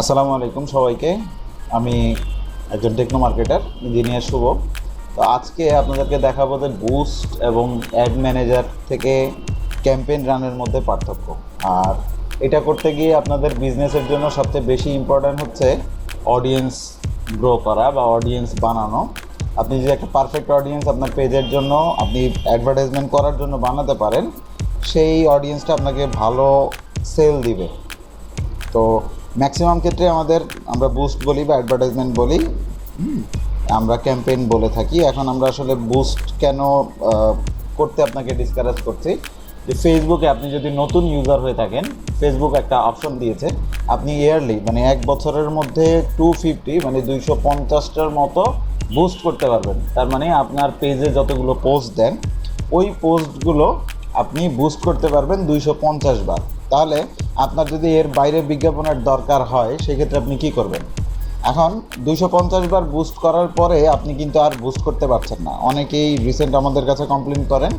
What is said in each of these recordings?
আসসালামু আলাইকুম সবাইকে। আমি একজন টেকনো মার্কেটার ইঞ্জিনিয়ার শুভ। তো আজকে আপনাদেরকে দেখাবো যে বুস্ট এবং অ্যাড ম্যানেজার থেকে ক্যাম্পেইন রানের মধ্যে পার্থক্য। আর এটা করতে গিয়ে আপনাদের বিজনেসের জন্য সবচেয়ে বেশি ইম্পর্ট্যান্ট হচ্ছে অডিয়েন্স গ্রো করা বা অডিয়েন্স বানানো। আপনি যদি একটা পারফেক্ট অডিয়েন্স আপনার পেজের জন্য আপনি অ্যাডভার্টাইজমেন্ট করার জন্য বানাতে পারেন, সেই অডিয়েন্সটা আপনাকে ভালো সেল দিবে। তো ম্যাক্সিমাম ক্ষেত্রে আমরা বুস্ট বলি বা অ্যাডভার্টাইজমেন্ট বলি, আমরা ক্যাম্পেইন বলে থাকি। এখন আমরা আসলে বুস্ট কেন করতে আপনাকে ডিসকারেজ করছি যে ফেসবুকে আপনি যদি নতুন ইউজার হয়ে থাকেন, ফেসবুক একটা অপশন দিয়েছে আপনি ইয়ারলি মানে এক বছরের মধ্যে 250 মানে 250টার মতো বুস্ট করতে পারবেন। তার মানে আপনার পেজে যতগুলো পোস্ট দেন ওই পোস্টগুলো আপনি বুস্ট করতে পারবেন 250 বার। তাহলে আপনার যদি এর বাইরে বিজ্ঞাপনের দরকার হয় সেক্ষেত্রে আপনি কি করবেন? এখন 250 বার বুস্ট করার পরে আপনি কিন্তু আর বুস্ট করতে পারছেন না। অনেকেই রিসেন্ট আমাদের কাছে কমপ্লেন করেন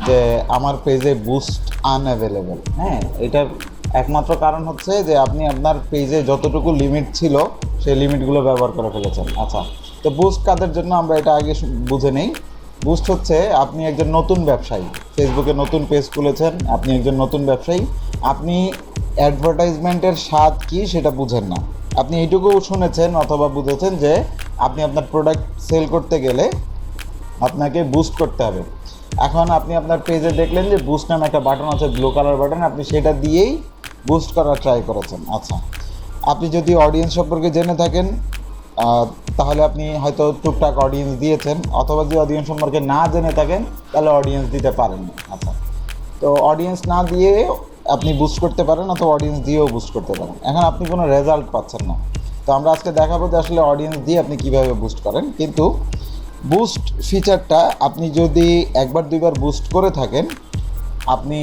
যে আমার পেজে বুস্ট আনঅ্যাভেলেবেল। হ্যাঁ, এটার একমাত্র কারণ হচ্ছে যে আপনি আপনার পেজে যতটুকু লিমিট ছিল সেই লিমিটগুলো ব্যবহার করে ফেলেছেন। আচ্ছা, তো বুস্ট কাদের জন্য আমরা এটা আগে বুঝে নেই। বুস্ট হচ্ছে আপনি একজন নতুন ব্যবসায়ী, ফেসবুকে নতুন পেজ খুলেছেন, আপনি একজন নতুন ব্যবসায়ী, আপনি অ্যাডভার্টাইজমেন্টের স্বাদ কী সেটা বুঝেন না। আপনি এইটুকু শুনেছেন অথবা বুঝেছেন যে আপনি আপনার প্রোডাক্ট সেল করতে গেলে আপনাকে বুস্ট করতে হবে। এখন আপনি আপনার পেজে দেখলেন যে বুস্ট নামে একটা বাটন আছে, ব্লু কালার বাটন, আপনি সেটা দিয়েই বুস্ট করার ট্রাই করেছেন। আচ্ছা, আপনি যদি অডিয়েন্স সম্পর্কে জেনে থাকেন তাহলে আপনি হয়তো টুকটাক অডিয়েন্স দিয়েছেন, অথবা যদি অডিয়েন্স সম্পর্কে না জেনে থাকেন তাহলে অডিয়েন্স দিতে পারেন। আচ্ছা, তো অডিয়েন্স না দিয়ে আপনি বুস্ট করতে পারেন অথবা অডিয়েন্স দিয়েও বুস্ট করতে পারেন। এখন আপনি কোনো রেজাল্ট পাচ্ছেন না। তো আমরা আজকে দেখাবো যে আসলে অডিয়েন্স দিয়ে আপনি কীভাবে বুস্ট করেন। কিন্তু বুস্ট ফিচারটা আপনি যদি একবার দুইবার বুস্ট করে থাকেন, আপনি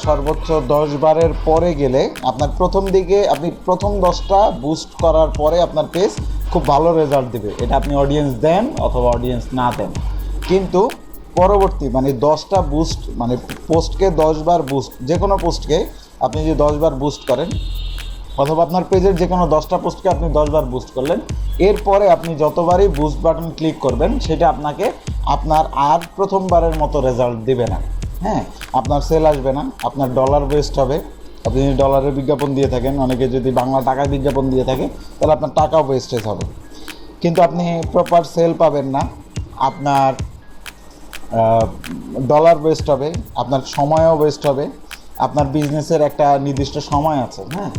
সর্বোচ্চ 10 বারের পরে গেলে আপনার প্রথম দিকে আপনি প্রথম 10টা বুস্ট করার পরে আপনার পেজ খুব ভালো রেজাল্ট দেবে, এটা আপনি অডিয়েন্স দেন অথবা অডিয়েন্স না দেন। কিন্তু পরবর্তী মানে 10টা বুস্ট মানে পোস্টকে 10 বার বুস্ট, যে কোনো পোস্টকে আপনি যদি 10 বার বুস্ট করেন অথবা আপনার পেজের যে কোনো 10টা পোস্টকে আপনি 10 বার বুস্ট করলেন, এরপরে আপনি যতবারই বুস্ট বাটন ক্লিক করবেন সেটা আপনাকে আপনার আর প্রথমবারের মতো রেজাল্ট দেবে না। হ্যাঁ, আপনার সেল আসবে না, আপনার ডলার ওয়েস্ট হবে। আপনি যদি ডলারের বিজ্ঞাপন দিয়ে থাকেন, অনেকে যদি বাংলা টাকায় বিজ্ঞাপন দিয়ে থাকে, তাহলে আপনার টাকা ওয়েস্টেজ হবে, কিন্তু আপনি প্রপার সেল পাবেন না, আপনার ডলার ওয়েস্ট হবে, আপনার সময়ও ওয়েস্ট হবে। আপনার বিজনেসের একটা নির্দিষ্ট সময় আছে। হ্যাঁ,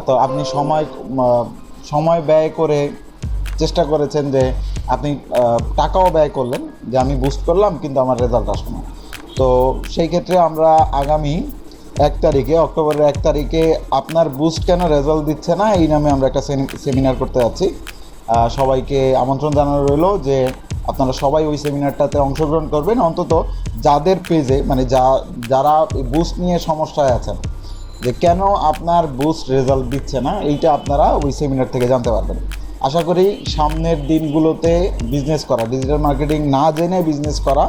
তো আপনি সময় ব্যয় করে চেষ্টা করেছেন যে আপনি টাকাও ব্যয় করলেন যে আমি বুস্ট করলাম কিন্তু আমার রেজাল্ট আসলো না। তো সেই ক্ষেত্রে আমরা আগামী 1 তারিখে, অক্টোবরের 1 তারিখে আপনার বুস্ট কেন রেজাল্ট দিচ্ছে না এই নামে আমরা একটা সেমিনার করতে যাচ্ছি। সবাইকে আমন্ত্রণ জানানো রইল যে আপনারা সবাই ওই সেমিনারটাতে অংশগ্রহণ করবেন। অন্তত যাদের পেজে মানে যারা বুস্ট নিয়ে সমস্যায় আছেন যে কেন আপনার বুস্ট রেজাল্ট দিচ্ছে না, এইটা আপনারা ওই সেমিনার থেকে জানতে পারবেন। আশা করি সামনের দিনগুলোতে বিজনেস করা, ডিজিটাল মার্কেটিং না জেনে বিজনেস করা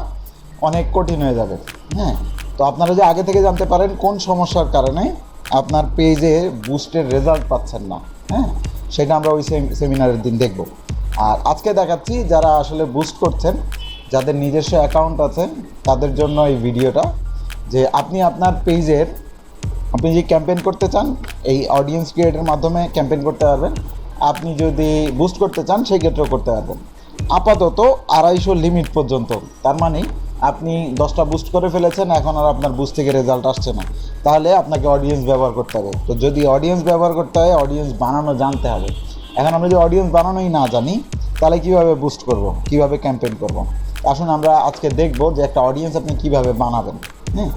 অনেক কঠিন হয়ে যাবে। হ্যাঁ, তো আপনারা যে আগে থেকে জানতে পারেন কোন সমস্যার কারণে আপনার পেজে বুস্টের রেজাল্ট পাচ্ছেন না। হ্যাঁ, সেটা আমরা ওই সেমিনারের দিন দেখব। আর আজকে দেখাচ্ছি যারা আসলে বুস্ট করছেন, যাদের নিজস্ব অ্যাকাউন্ট আছে তাদের জন্য এই ভিডিওটা, যে আপনি আপনার পেজের আপনি যদি ক্যাম্পেইন করতে চান এই অডিয়েন্স ক্রিয়েটের মাধ্যমে ক্যাম্পেইন করতে পারবেন। আপনি যদি বুস্ট করতে চান সেই ক্ষেত্রেও করতে পারবেন। আপাতত 250 লিমিট পর্যন্ত, তার মানে আপনি 10টা বুস্ট করে ফেলেছেন, এখন আর আপনার বুস্ট থেকে রেজাল্ট আসছে না, তাহলে আপনাকে অডিয়েন্স ব্যবহার করতে হবে। তো যদি অডিয়েন্স ব্যবহার করতে হয়, অডিয়েন্স বানানো জানতে হবে। এখন আমরা যদি অডিয়েন্স বানানোই না জানি তাহলে কীভাবে বুস্ট করব, কীভাবে ক্যাম্পেইন করব? আসুন আমরা আজকে দেখব যে একটা অডিয়েন্স আপনি কীভাবে বানাবেন। হ্যাঁ,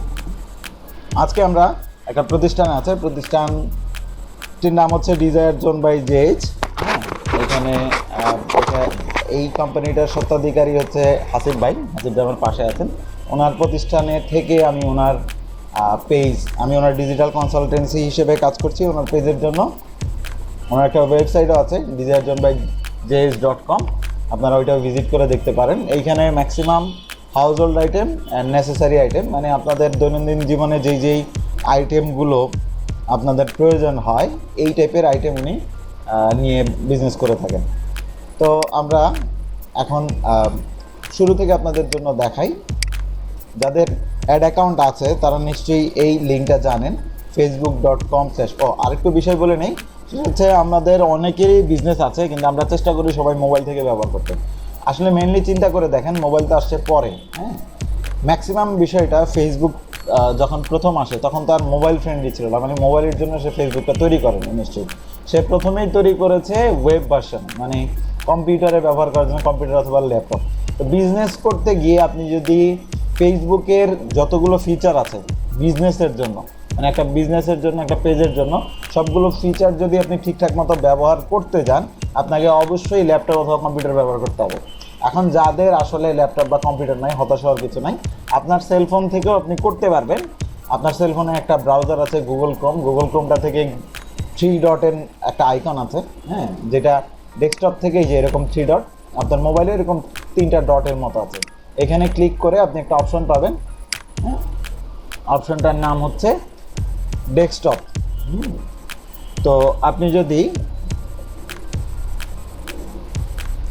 আজকে আমরা একটা প্রতিষ্ঠানে আছে, প্রতিষ্ঠানটির নাম হচ্ছে ডিজায়ার জোন বাই জেএইচ। হ্যাঁ, এখানে এই কোম্পানিটার স্বত্বাধিকারী হচ্ছে হাসিব ভাই আমার পাশে আছেন। ওনার প্রতিষ্ঠানে থেকে আমি ওনার আমি ওনার ডিজিটাল কনসালটেন্সি হিসেবে কাজ করছি ওনার পেজের জন্য। ওনার একটা ওয়েবসাইটও আছে desirezonbyjh.com, আপনারা ওইটাও ভিজিট করে দেখতে পারেন। এইখানে maximum house hold item and necessary item, মানে আপনাদের দৈনন্দিন জীবনে যেই আইটেমগুলো আপনাদের প্রয়োজন হয় এই টাইপের আইটেম উনি নিয়ে বিজনেস করে থাকেন। তো আমরা এখন শুরু থেকে আপনাদের জন্য দেখাই। যাদের অ্যাড অ্যাকাউন্ট আছে তারা নিশ্চয়ই এই লিঙ্কটা জানেন, facebook.com/ আরেকটু বিষয় বলে নেই, সেটা হচ্ছে আমাদের অনেকেরই বিজনেস আছে কিন্তু আমরা চেষ্টা করি সবাই মোবাইল থেকে ব্যবহার করতে। আসলে মেনলি চিন্তা করে দেখেন, মোবাইল তো আসছে পরে, হ্যাঁ। ম্যাক্সিমাম বিষয়টা ফেসবুক যখন প্রথম আসে তখন তার মোবাইল ফ্রেন্ডলি ছিল না, মানে মোবাইলের জন্য সে ফেসবুকটা তৈরি করেনি নিশ্চয়ই। সে প্রথমেই তৈরি করেছে ওয়েব ভার্সন, মানে কম্পিউটারে ব্যবহার করার জন্য, কম্পিউটার অথবা ল্যাপটপ। তো বিজনেস করতে গিয়ে আপনি যদি ফেসবুকের যতগুলো ফিচার আছে বিজনেসের জন্য, মানে একটা বিজনেসের জন্য, একটা পেজের জন্য সবগুলো ফিচার যদি আপনি ঠিকঠাক মতো ব্যবহার করতে যান, আপনাকে অবশ্যই ল্যাপটপ অথবা কম্পিউটার ব্যবহার করতে হবে। এখন যাদের আসলে ল্যাপটপ বা কম্পিউটার নাই, হতাশ হওয়ার কিছু নাই, আপনার সেলফোন থেকেও আপনি করতে পারবেন। আপনার সেলফোনে একটা ব্রাউজার আছে গুগল ক্রোমটা থেকে 3 ডটের একটা আইকন আছে, হ্যাঁ, যেটা ডেস্কটপ থেকে যে এরকম 3 ডট, আপনার মোবাইলে এরকম 3টা ডটের মতো আছে। এখানে ক্লিক করে আপনি একটা অপশন পাবেন, হ্যাঁ, অপশনটার নাম হচ্ছে ডেস্কটপ। তো আপনি যদি,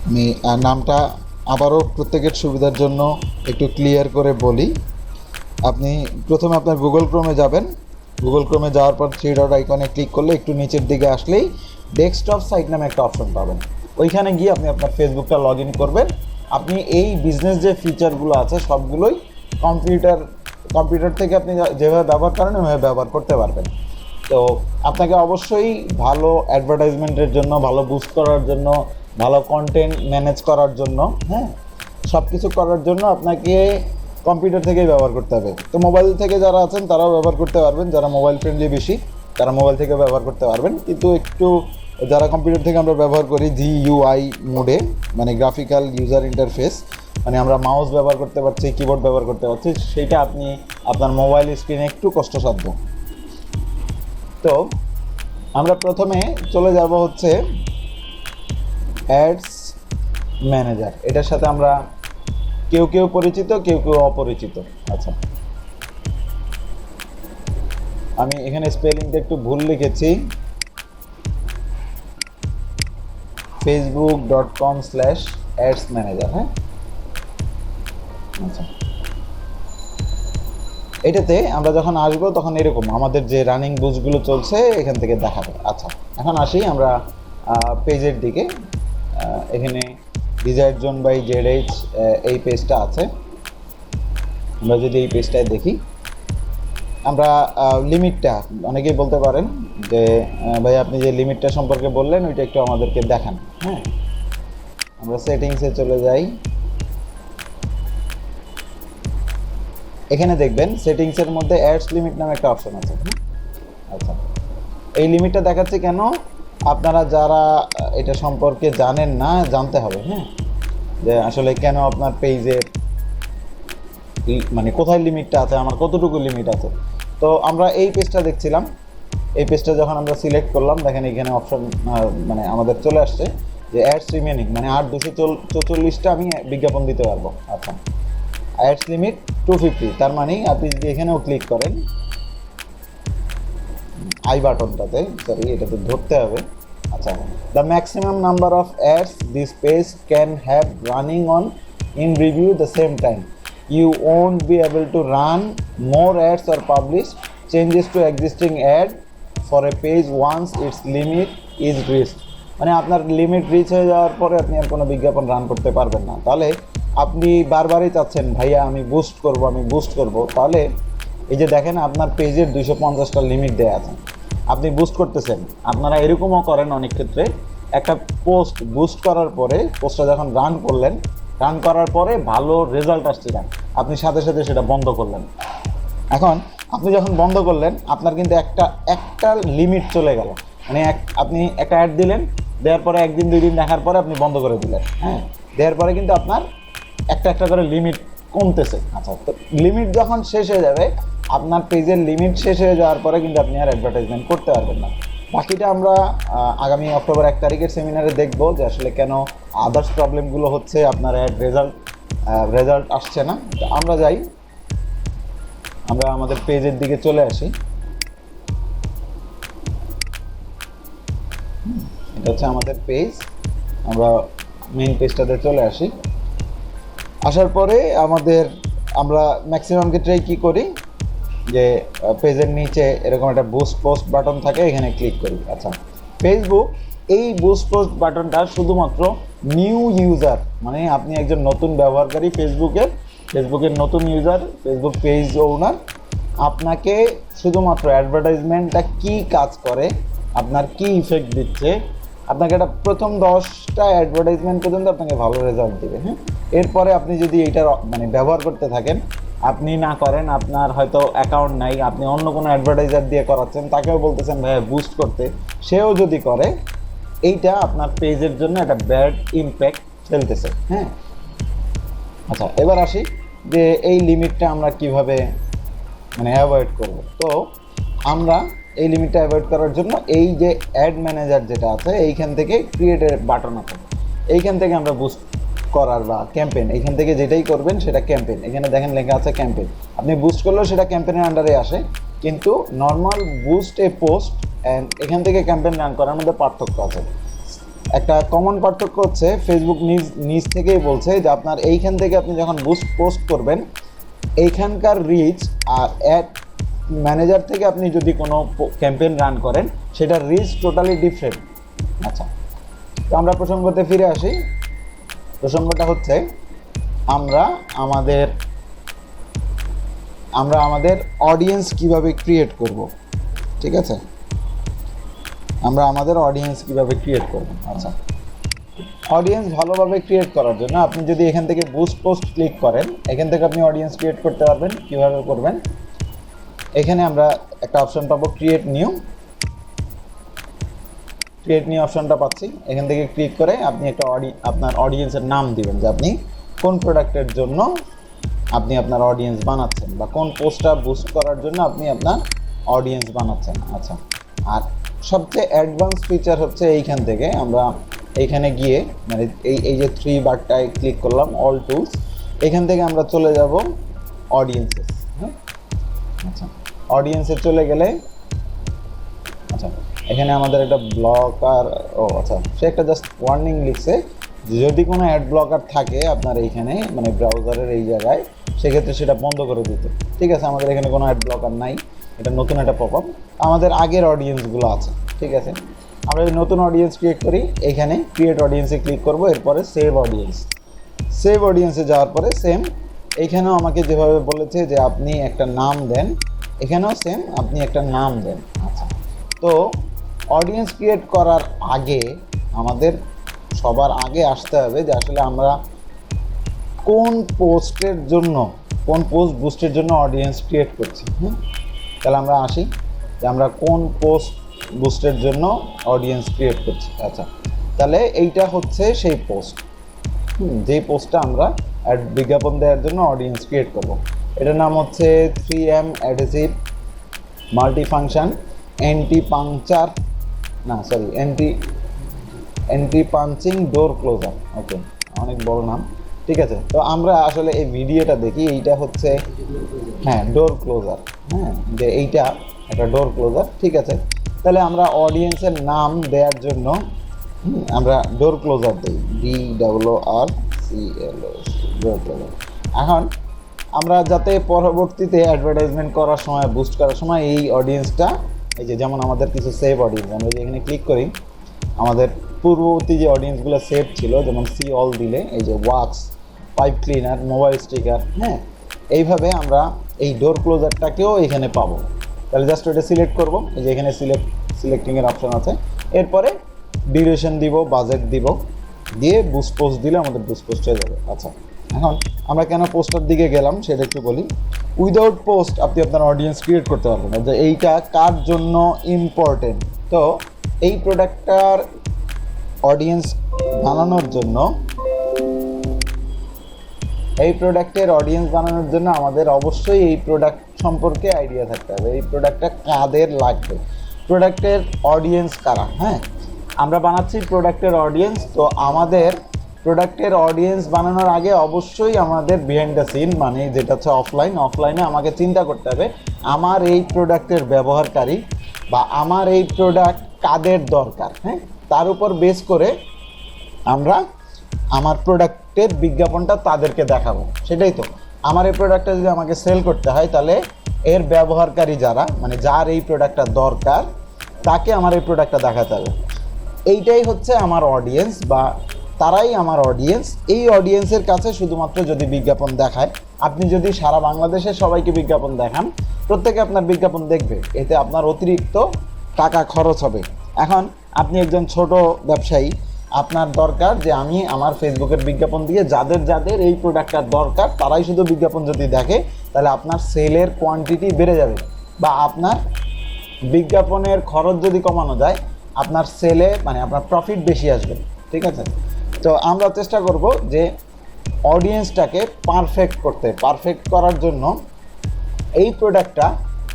আমি নামটা আবারও প্রত্যেকের সুবিধার জন্য একটু ক্লিয়ার করে বলি। আপনি প্রথমে আপনার গুগল ক্রোমে যাবেন, গুগল ক্রোমে যাওয়ার পর 3 ডট আইকনে ক্লিক করলে একটু নিচের দিকে আসলেই ডেস্কটপ সাইট নামে একটা অপশন পাবেন। ওইখানে গিয়ে আপনি আপনার ফেসবুকটা লগ ইন করবেন। আপনি এই বিজনেস যে ফিচারগুলো আছে সবগুলোই কম্পিউটার থেকে আপনি যেভাবে ব্যবহার করেন ওইভাবে ব্যবহার করতে পারবেন। তো আপনাকে অবশ্যই ভালো অ্যাডভার্টাইজমেন্টের জন্য, ভালো বুস্ট করার জন্য, ভালো কন্টেন্ট ম্যানেজ করার জন্য, হ্যাঁ, সব কিছু করার জন্য আপনাকে কম্পিউটার থেকেই ব্যবহার করতে হবে। তো মোবাইল থেকে যারা আছেন তারাও ব্যবহার করতে পারবেন, যারা মোবাইল ফ্রেন্ডলি বেশি তারা মোবাইল থেকে ব্যবহার করতে পারবেন। কিন্তু একটু যারা কম্পিউটার থেকে আমরা ব্যবহার করি GUI মোডে, মানে গ্রাফিক্যাল ইউজার ইন্টারফেস, মানে আমরা মাউস ব্যবহার করতে পারছি, কিবোর্ড ব্যবহার করতে পারছি, সেইটা আপনি আপনার মোবাইল স্ক্রিনে একটু কষ্টসাধ্য। তো আমরা প্রথমে চলে যাব হচ্ছে অ্যাডস ম্যানেজার। এটার সাথে আমরা কেউ পরিচিত, কেউ অপরিচিত। আচ্ছা, আমি এখানে স্পেলিংটা একটু ভুল লিখেছি, facebook.com/ads manager, হ্যাঁ। আচ্ছা, এটাতে আমরা যখন আসবো তখন এরকম আমাদের যে রানিং বুস্টগুলো চলছে এখান থেকে দেখাবে। আচ্ছা, এখন আসি আমরা পেজের দিকে। এখানে ডিজায়ার জোন বাই ZH এই পেজটা আছে। আমরা যদি এই পেজটায় দেখি, আমরা লিমিটটা, অনেকেই বলতে পারেন যে ভাই আপনি যে লিমিটটা সম্পর্কে বললেন ওইটা একটু আমাদেরকে দেখান, হ্যাঁ। আমরা সেটিংসে চলে যাই। এখানে দেখবেন সেটিংসের মধ্যে অ্যাডস লিমিট নামে একটা অপশন আছে। আচ্ছা, এই লিমিটটা দেখাচ্ছে কেন? আপনারা যারা এটা সম্পর্কে জানেন না, জানতে হবে, হ্যাঁ, যে আসলে কেন আপনার পেজের মানে কোথায় লিমিটটা আছে, আমার কতটুকু লিমিট আছে। তো আমরা এই পেজটা দেখছিলাম, এই পেজটা যখন আমরা সিলেক্ট করলাম, দেখেন এখানে অপশন মানে আমাদের চলে আসছে যে অ্যাডস রিমেনিং, মানে আর 244টা আমি বিজ্ঞাপন দিতে পারবো। আচ্ছা, অ্যাডস লিমিট 250, তার মানে আপনি যদি এখানেও ক্লিক করেন আই বাটনটাতে, সরি এটাতে ধরতে হবে। আচ্ছা, the maximum number of ads this page can have running on in review the same time, you won't be able to run more ads or publish changes to existing ad for a page once its limit is reached। মানে আপনার limit rich হয়ে যাওয়ার পরে আপনি আর কোনো বিজ্ঞাপন run করতে পারবেন না। তাহলে আপনি বারবারই চাচ্ছেন ভাইয়া আমি বুস্ট করব, তাহলে এই যে দেখেন আপনার পেজের 250টা লিমিট দেওয়া আছে, আপনি বুস্ট করতেছেন। আপনারা এরকমও করেন অনেক ক্ষেত্রে, একটা পোস্ট বুস্ট করার পরে পোস্টটা যখন রান করার পরে ভালো রেজাল্ট আসছে না, আপনি সাথে সাথে সেটা বন্ধ করলেন। এখন আপনি যখন বন্ধ করলেন আপনার কিন্তু একটা লিমিট চলে গেল, মানে আপনি একটা অ্যাড দিলেন, দেওয়ার পরে 1 দিন 2 দিন দেখার পরে আপনি বন্ধ করে দিলেন, হ্যাঁ, দেওয়ার পরে কিন্তু আপনার একটা করে লিমিট কমতেছে। আচ্ছা, তো লিমিট যখন শেষ হয়ে যাবে, আপনার পেজের লিমিট শেষ হয়ে যাওয়ার পরে কিন্তু আপনি আর অ্যাডভার্টাইজমেন্ট করতে পারবেন না। বাকিটা আমরা আগামী অক্টোবর 1 তারিখের সেমিনারে দেখব যে আসলে কেন আদার্স প্রবলেমগুলো হচ্ছে, আপনার অ্যাড রেজাল্ট আসছে না। তো আমরা আমাদের পেজের দিকে চলে আসি। হচ্ছে আমাদের পেজ। আমরা মেইন পেজটাতে চলে আসি। আসার পরে আমরা ম্যাক্সিমাম ক্ষেত্রেই কী করি যে পেজের নিচে এরকম একটা বুস্ট পোস্ট বাটন থাকে, এখানে ক্লিক করি। আচ্ছা, ফেসবুক এই বুস্ট পোস্ট বাটনটা শুধুমাত্র নিউ ইউজার, মানে আপনি একজন নতুন ব্যবহারকারী ফেসবুকের নতুন ইউজার, ফেসবুক পেজ ওনার, আপনাকে শুধুমাত্র অ্যাডভার্টাইজমেন্টটা কি কাজ করে, আপনার কি ইফেক্ট দিচ্ছে, আপনাকে একটা প্রথম 10টা অ্যাডভার্টাইজমেন্ট পর্যন্ত আপনাকে ভালো রেজাল্ট দেবে। হ্যাঁ, এরপরে আপনি যদি এইটার মানে ব্যবহার করতে থাকেন, আপনি না করেন, আপনার হয়তো অ্যাকাউন্ট নাই, আপনি অন্য কোনো অ্যাডভার্টাইজার দিয়ে করাচ্ছেন, তাকেও বলতেছেন ভাই বুস্ট করতে, সেও যদি করে, এইটা আপনার পেজের জন্য একটা ব্যাড ইমপ্যাক্ট ফেলতেছে। হ্যাঁ, আচ্ছা, এবার আসি যে এই লিমিটটা আমরা কিভাবে মানে অ্যাভয়েড করব। তো আমরা এই লিমিটটা অ্যাভয়েড করার জন্য এই যে অ্যাড ম্যানেজার যেটা আছে, এইখান থেকে ক্রিয়েটের বাটন আছে, এইখান থেকে আমরা বুস্ট করার বা ক্যাম্পেইন, এইখান থেকে যেটাই করবেন সেটা ক্যাম্পেইন, এখানে দেখেন লেখা আছে ক্যাম্পেইন, আপনি বুস্ট করলেও সেটা ক্যাম্পেইনের আন্ডারে আসে। কিন্তু normal boost A post and এখান থেকে ক্যাম্পেইন রান করার মধ্যে পার্থক্য আছে। একটা কমন পার্থক্য হচ্ছে ফেসবুক নিজ থেকেই বলছে যে আপনার এইখান থেকে আপনি যখন বুস্ট পোস্ট করবেন, এইখানকার রিচ আর অ্যাড ম্যানেজার থেকে আপনি যদি কোনো ক্যাম্পেইন রান করেন, সেটার রিচ টোটালি ডিফারেন্ট। আচ্ছা, তো আমরা প্রসঙ্গতে ফিরে আসি। প্রসঙ্গটা হচ্ছে আমরা আমাদের অডিয়েন্স কিভাবে ক্রিয়েট করব। ঠিক আছে, আমরা আমাদের অডিয়েন্স কিভাবে ক্রিয়েট করব। আচ্ছা, অডিয়েন্স ভালোভাবে ক্রিয়েট করার জন্য আপনি যদি এখান থেকে বুস্ট পোস্ট ক্লিক করেন, এখান থেকে আপনি অডিয়েন্স ক্রিয়েট করতে পারবেন। কিভাবে করবেন, এখানে আমরা একটা অপশন পাবো ক্রিয়েট নিউ অপশনটা পাচ্ছি। এখান থেকে ক্লিক করে আপনি একটা আপনার অডিয়েন্সের নাম দিবেন, যে আপনি কোন প্রোডাক্টের জন্য আপনি আপনার অডিয়েন্স বানাচ্ছেন, বা কোন পোস্টটা বুস্ট করার জন্য আপনি আপনার অডিয়েন্স বানাচ্ছেন। আচ্ছা, আর সবচেয়ে অ্যাডভান্স ফিচার হচ্ছে এইখান থেকে আমরা এইখানে গিয়ে মানে এই যে 3 বারটায় ক্লিক করলাম, অল টুলস, এখান থেকে আমরা চলে যাব অডিয়েন্সেস। হ্যাঁ, আচ্ছা, অডিয়েন্সে চলে গেলে আচ্ছা এখানে আমাদের একটা ব্লকার, আচ্ছা, সে একটা জাস্ট ওয়ার্নিং লিখছে, যদি কোনো অ্যাড ব্লকার থাকে আপনার এইখানে মানে ব্রাউজারের এই জায়গায়, সেক্ষেত্রে সেটা বন্ধ করে দিতে। ঠিক আছে, আমাদের এখানে কোনো অ্যাড ব্লকার নাই, এটা নতুন একটা পপ আপ, আমাদের আগের অডিয়েন্সগুলো আছে। ঠিক আছে, আমরা যদি নতুন অডিয়েন্স ক্রিয়েট করি, এখানে ক্রিয়েট অডিয়েন্সে ক্লিক করব, এরপরে সেভ অডিয়েন্সে যাওয়ার পরে সেম এইখানেও আমাকে যেভাবে বলেছে যে আপনি একটা নাম দেন, এখানেও সেম আপনি একটা নাম দেন। আচ্ছা, তো অডিয়েন্স ক্রিয়েট করার আগে আমাদের সবার আগে আসতে হবে যে আসলে আমরা কোন পোস্ট বুস্টের জন্য অডিয়েন্স ক্রিয়েট করছি। তাহলে আমরা আসি যে আমরা কোন পোস্ট বুস্টের জন্য অডিয়েন্স ক্রিয়েট করছি। আচ্ছা, তাহলে এইটা হচ্ছে সেই পোস্ট, যেই পোস্টটা আমরা বিজ্ঞাপন দেওয়ার জন্য অডিয়েন্স ক্রিয়েট করব। এটার নাম হচ্ছে 3M adhesive multi function anti punching door closer. Okay, অনেক বড় নাম। ঠিক আছে, তো আমরা আসলে এই ভিডিওটা দেখি, এইটা হচ্ছে ডোর ক্লোজার। যে এইটা একটা ডোর ক্লোজার। ঠিক আছে, তাহলে আমরা অডিয়েন্সের নাম দেওয়ার জন্য আমরা ডোর ক্লোজার দিই, DOORCLOS, ডোর ক্লোজার। এখন আমরা যাতে পরবর্তীতে অ্যাডভার্টাইজমেন্ট করার সময়, বুস্ট করার সময় এই অডিয়েন্সটা, এই যে যেমন আমাদের কিছু সেভ অডিয়েন্স, আমরা যে এখানে ক্লিক করি, আমাদের পূর্ববর্তী যে অডিয়েন্সগুলো সেভ ছিল, যেমন সি অল দিলে এই যে wax, pipe cleaner, mobile sticker, এইভাবে আমরা এই ডোর ক্লোজারটাকেও এখানে পাবো। তাহলে জাস্ট ওইটা সিলেক্ট করব, এই যে এখানে সিলেক্টিংয়ের অপশন আছে, এরপরে ডিউরেশন দিব, বাজেট দিব, দিয়ে বুস্ট পোস্ট দিলে আমাদের বুস্ট পোস্ট হয়ে যাবে। আচ্ছা, এখন আমরা কেন পোস্টার দিকে গেলাম সেটা একটু বলি। উইদাউট পোস্ট আপনি আপনার অডিয়েন্স ক্রিয়েট করতে পারবেন না, যে এইটা কার জন্য ইম্পর্টেন্ট। তো এই প্রোডাক্টটার অডিয়েন্স বানানোর জন্য, আমাদের অবশ্যই এই প্রোডাক্ট সম্পর্কে আইডিয়া থাকতে হবে, এই প্রোডাক্টটা কাদের লাগবে, প্রোডাক্টের অডিয়েন্স কারা। আমরা বানাচ্ছি প্রোডাক্টের অডিয়েন্স, তো আমাদের প্রোডাক্টের অডিয়েন্স বানানোর আগে অবশ্যই আমাদের বিহাইন্ড দ্য সিন, মানে যেটা হচ্ছে অফলাইনে আমাকে চিন্তা করতে হবে আমার এই প্রোডাক্টের ব্যবহারকারী বা আমার এই প্রোডাক্ট কাদের দরকার। তার উপর বেস করে আমরা আমার প্রোডাক্টের বিজ্ঞাপনটা তাদেরকে দেখাবো। সেটাই তো, আমার এই প্রোডাক্টটা যদি আমাকে সেল করতে হয়, তাহলে এর ব্যবহারকারী যারা, মানে যার এই প্রোডাক্টটা দরকার, তাকে আমার এই প্রোডাক্টটা দেখাতে হবে। এইটাই হচ্ছে আমার অডিয়েন্স, বা তারাই আমার অডিয়েন্স। এই অডিয়েন্সের কাছে শুধুমাত্র যদি বিজ্ঞাপন দেখায়, আপনি যদি সারা বাংলাদেশের সবাইকে বিজ্ঞাপন দেখান, প্রত্যেকে আপনার বিজ্ঞাপন দেখবে, এতে আপনার অতিরিক্ত টাকা খরচ হবে। এখন আপনি একজন ছোট ব্যবসায়ী, আপনার দরকার যে আমি আমার ফেসবুকের বিজ্ঞাপন দিয়ে যাদের যাদের এই প্রোডাক্টটা দরকার তারাই শুধু বিজ্ঞাপন যদি দেখে, তাহলে আপনার সেলের কোয়ান্টিটি বেড়ে যাবে, বা আপনার বিজ্ঞাপনের খরচ যদি কমানো যায়, আপনার সেলে মানে আপনার প্রফিট বেশি আসবে। ঠিক আছে, তো আমরা চেষ্টা করব যে অডিয়েন্সটাকে পারফেক্ট করার জন্য এই প্রোডাক্টটা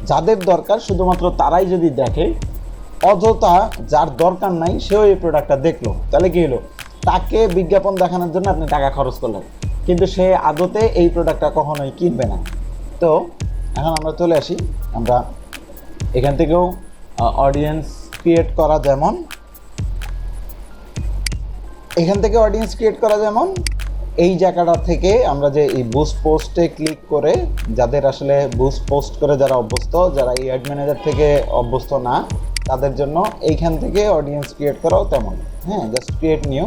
যাদের দরকার শুধুমাত্র তারাই যদি দেখে, অযথা যার দরকার নাই সেও এই প্রোডাক্টটা দেখলো, তাহলে কী হলো, তাকে বিজ্ঞাপন দেখানোর জন্য আপনি টাকা খরচ করলেন, কিন্তু সে আদতে এই প্রোডাক্টটা কখনোই কিনবে না। তো এখন আমরা চলে আসি, আমরা এখান থেকেও অডিয়েন্স ক্রিয়েট করা যেমন এই জায়গাটা থেকে আমরা যে এই বুস্ট পোস্টে ক্লিক করে, যাদের আসলে বুস্ট পোস্ট করে যারা অভ্যস্ত, যারা এই অ্যাড ম্যানেজার থেকে অভ্যস্ত না, তাদের জন্য এইখান থেকে অডিয়েন্স ক্রিয়েট করাও তেমন। হ্যাঁ, জাস্ট ক্রিয়েট নিউ,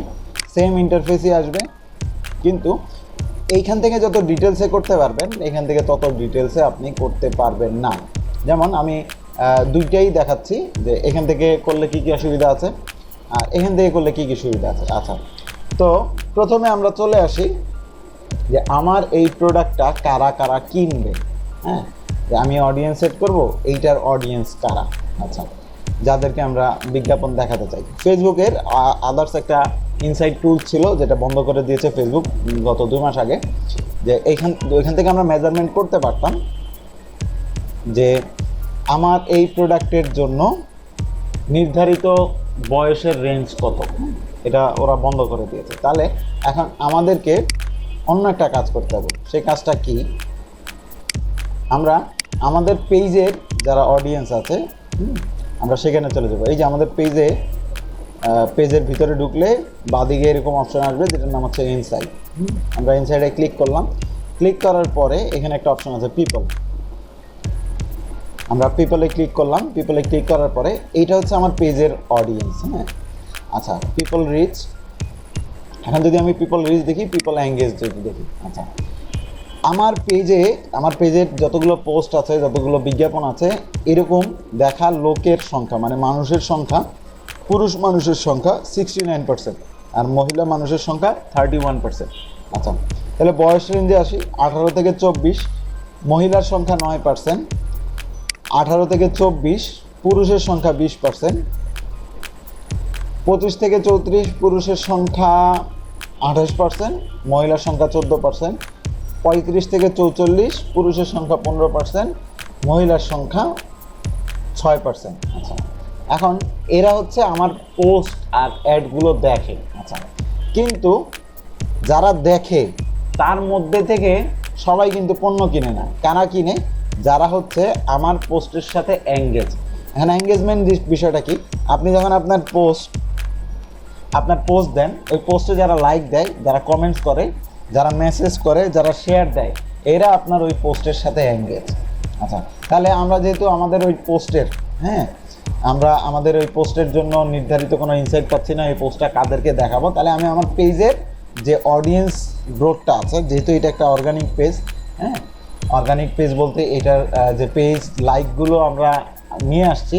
সেম ইন্টারফেসই আসবে, কিন্তু এইখান থেকে যত ডিটেলসে করতে পারবেন, এখান থেকে তত ডিটেলসে আপনি করতে পারবেন না। যেমন আমি দুইটাই দেখাচ্ছি যে এখান থেকে করলে কী কী অসুবিধা আছে আর এখান থেকে করলে কী কী সুবিধা আছে। আচ্ছা, তো প্রথমে আমরা চলে আসি যে আমার এই প্রোডাক্টটা কারা কারা কিনবে। হ্যাঁ, যে আমি অডিয়েন্স সেট করব, এইটার অডিয়েন্স কারা। আচ্ছা, যাদেরকে আমরা বিজ্ঞাপন দেখাতে চাই। ফেসবুকের আদার্স একটা ইনসাইট টুল ছিল যেটা বন্ধ করে দিয়েছে ফেসবুক গত 2 মাস আগে, যে ওইখান থেকে আমরা মেজারমেন্ট করতে পারতাম যে আমার এই প্রোডাক্টের জন্য নির্ধারিত বয়সের রেঞ্জ কত। এটা ওরা বন্ধ করে দিয়েছে। তাহলে এখন আমাদেরকে অন্য একটা কাজ করতে হবে। সেই কাজটা কি, আমরা আমাদের পেজের যারা অডিয়েন্স আছে, আমরা সেখানে চলে যাবো। এই যে আমাদের পেজের ভিতরে ঢুকলে বাঁদিকে এরকম অপশন আসবে যেটার নাম হচ্ছে ইনসাইট। আমরা ইনসাইডে ক্লিক করলাম, ক্লিক করার পরে এখানে একটা অপশন আছে পিপল। আমরা পিপলে ক্লিক করলাম, পিপলে ক্লিক করার পরে এইটা হচ্ছে আমার পেজের অডিয়েন্স। হ্যাঁ, আচ্ছা, পিপল রিচ। এখন যদি আমি পিপল রিচ দেখি, পিপল এঙ্গেজ যদি দেখি, আচ্ছা, আমার পেজের যতগুলো পোস্ট আছে, যতগুলো বিজ্ঞাপন আছে, এরকম দেখার লোকের সংখ্যা, মানে মানুষের সংখ্যা, পুরুষ মানুষের সংখ্যা 69% আর মহিলা মানুষের সংখ্যা 31%। আচ্ছা, তাহলে বয়স রেঞ্জে আসি, 18 থেকে 24, মহিলার সংখ্যা 9%, 18 থেকে 24 পুরুষের সংখ্যা 20%, 25 থেকে 34 পুরুষের সংখ্যা 28%, মহিলার সংখ্যা 14%, 35 থেকে 44 পুরুষের সংখ্যা 15%, মহিলার সংখ্যা 6%। আচ্ছা, এখন এরা হচ্ছে আমার পোস্ট আর অ্যাডগুলো দেখে। আচ্ছা, কিন্তু যারা দেখে তার মধ্যে থেকে সবাই কিন্তু পণ্য কিনে না। কারা কিনে? যারা হচ্ছে আমার পোস্টের সাথে এঙ্গেজ। এখানে এঙ্গেজমেন্ট বিষয়টা কি, আপনি যখন আপনার পোস্ট দেন, ওই পোস্টে যারা লাইক দেয়, যারা কমেন্টস করে, যারা মেসেজ করে, যারা শেয়ার দেয়, এরা আপনার ওই পোস্টের সাথে এঙ্গেজ। আচ্ছা, তাহলে আমরা যেহেতু আমাদের ওই পোস্টের জন্য নির্ধারিত কোনো ইনসাইট পাচ্ছি না, এই পোস্টটা কাদেরকে দেখাবো, তাহলে আমি আমার পেজের যে অডিয়েন্স গ্রোথটা আছে, যেহেতু এটা একটা অর্গানিক পেজ, হ্যাঁ, অর্গানিক পেজ বলতে এটার যে পেজ লাইকগুলো আমরা নিয়ে আসছি,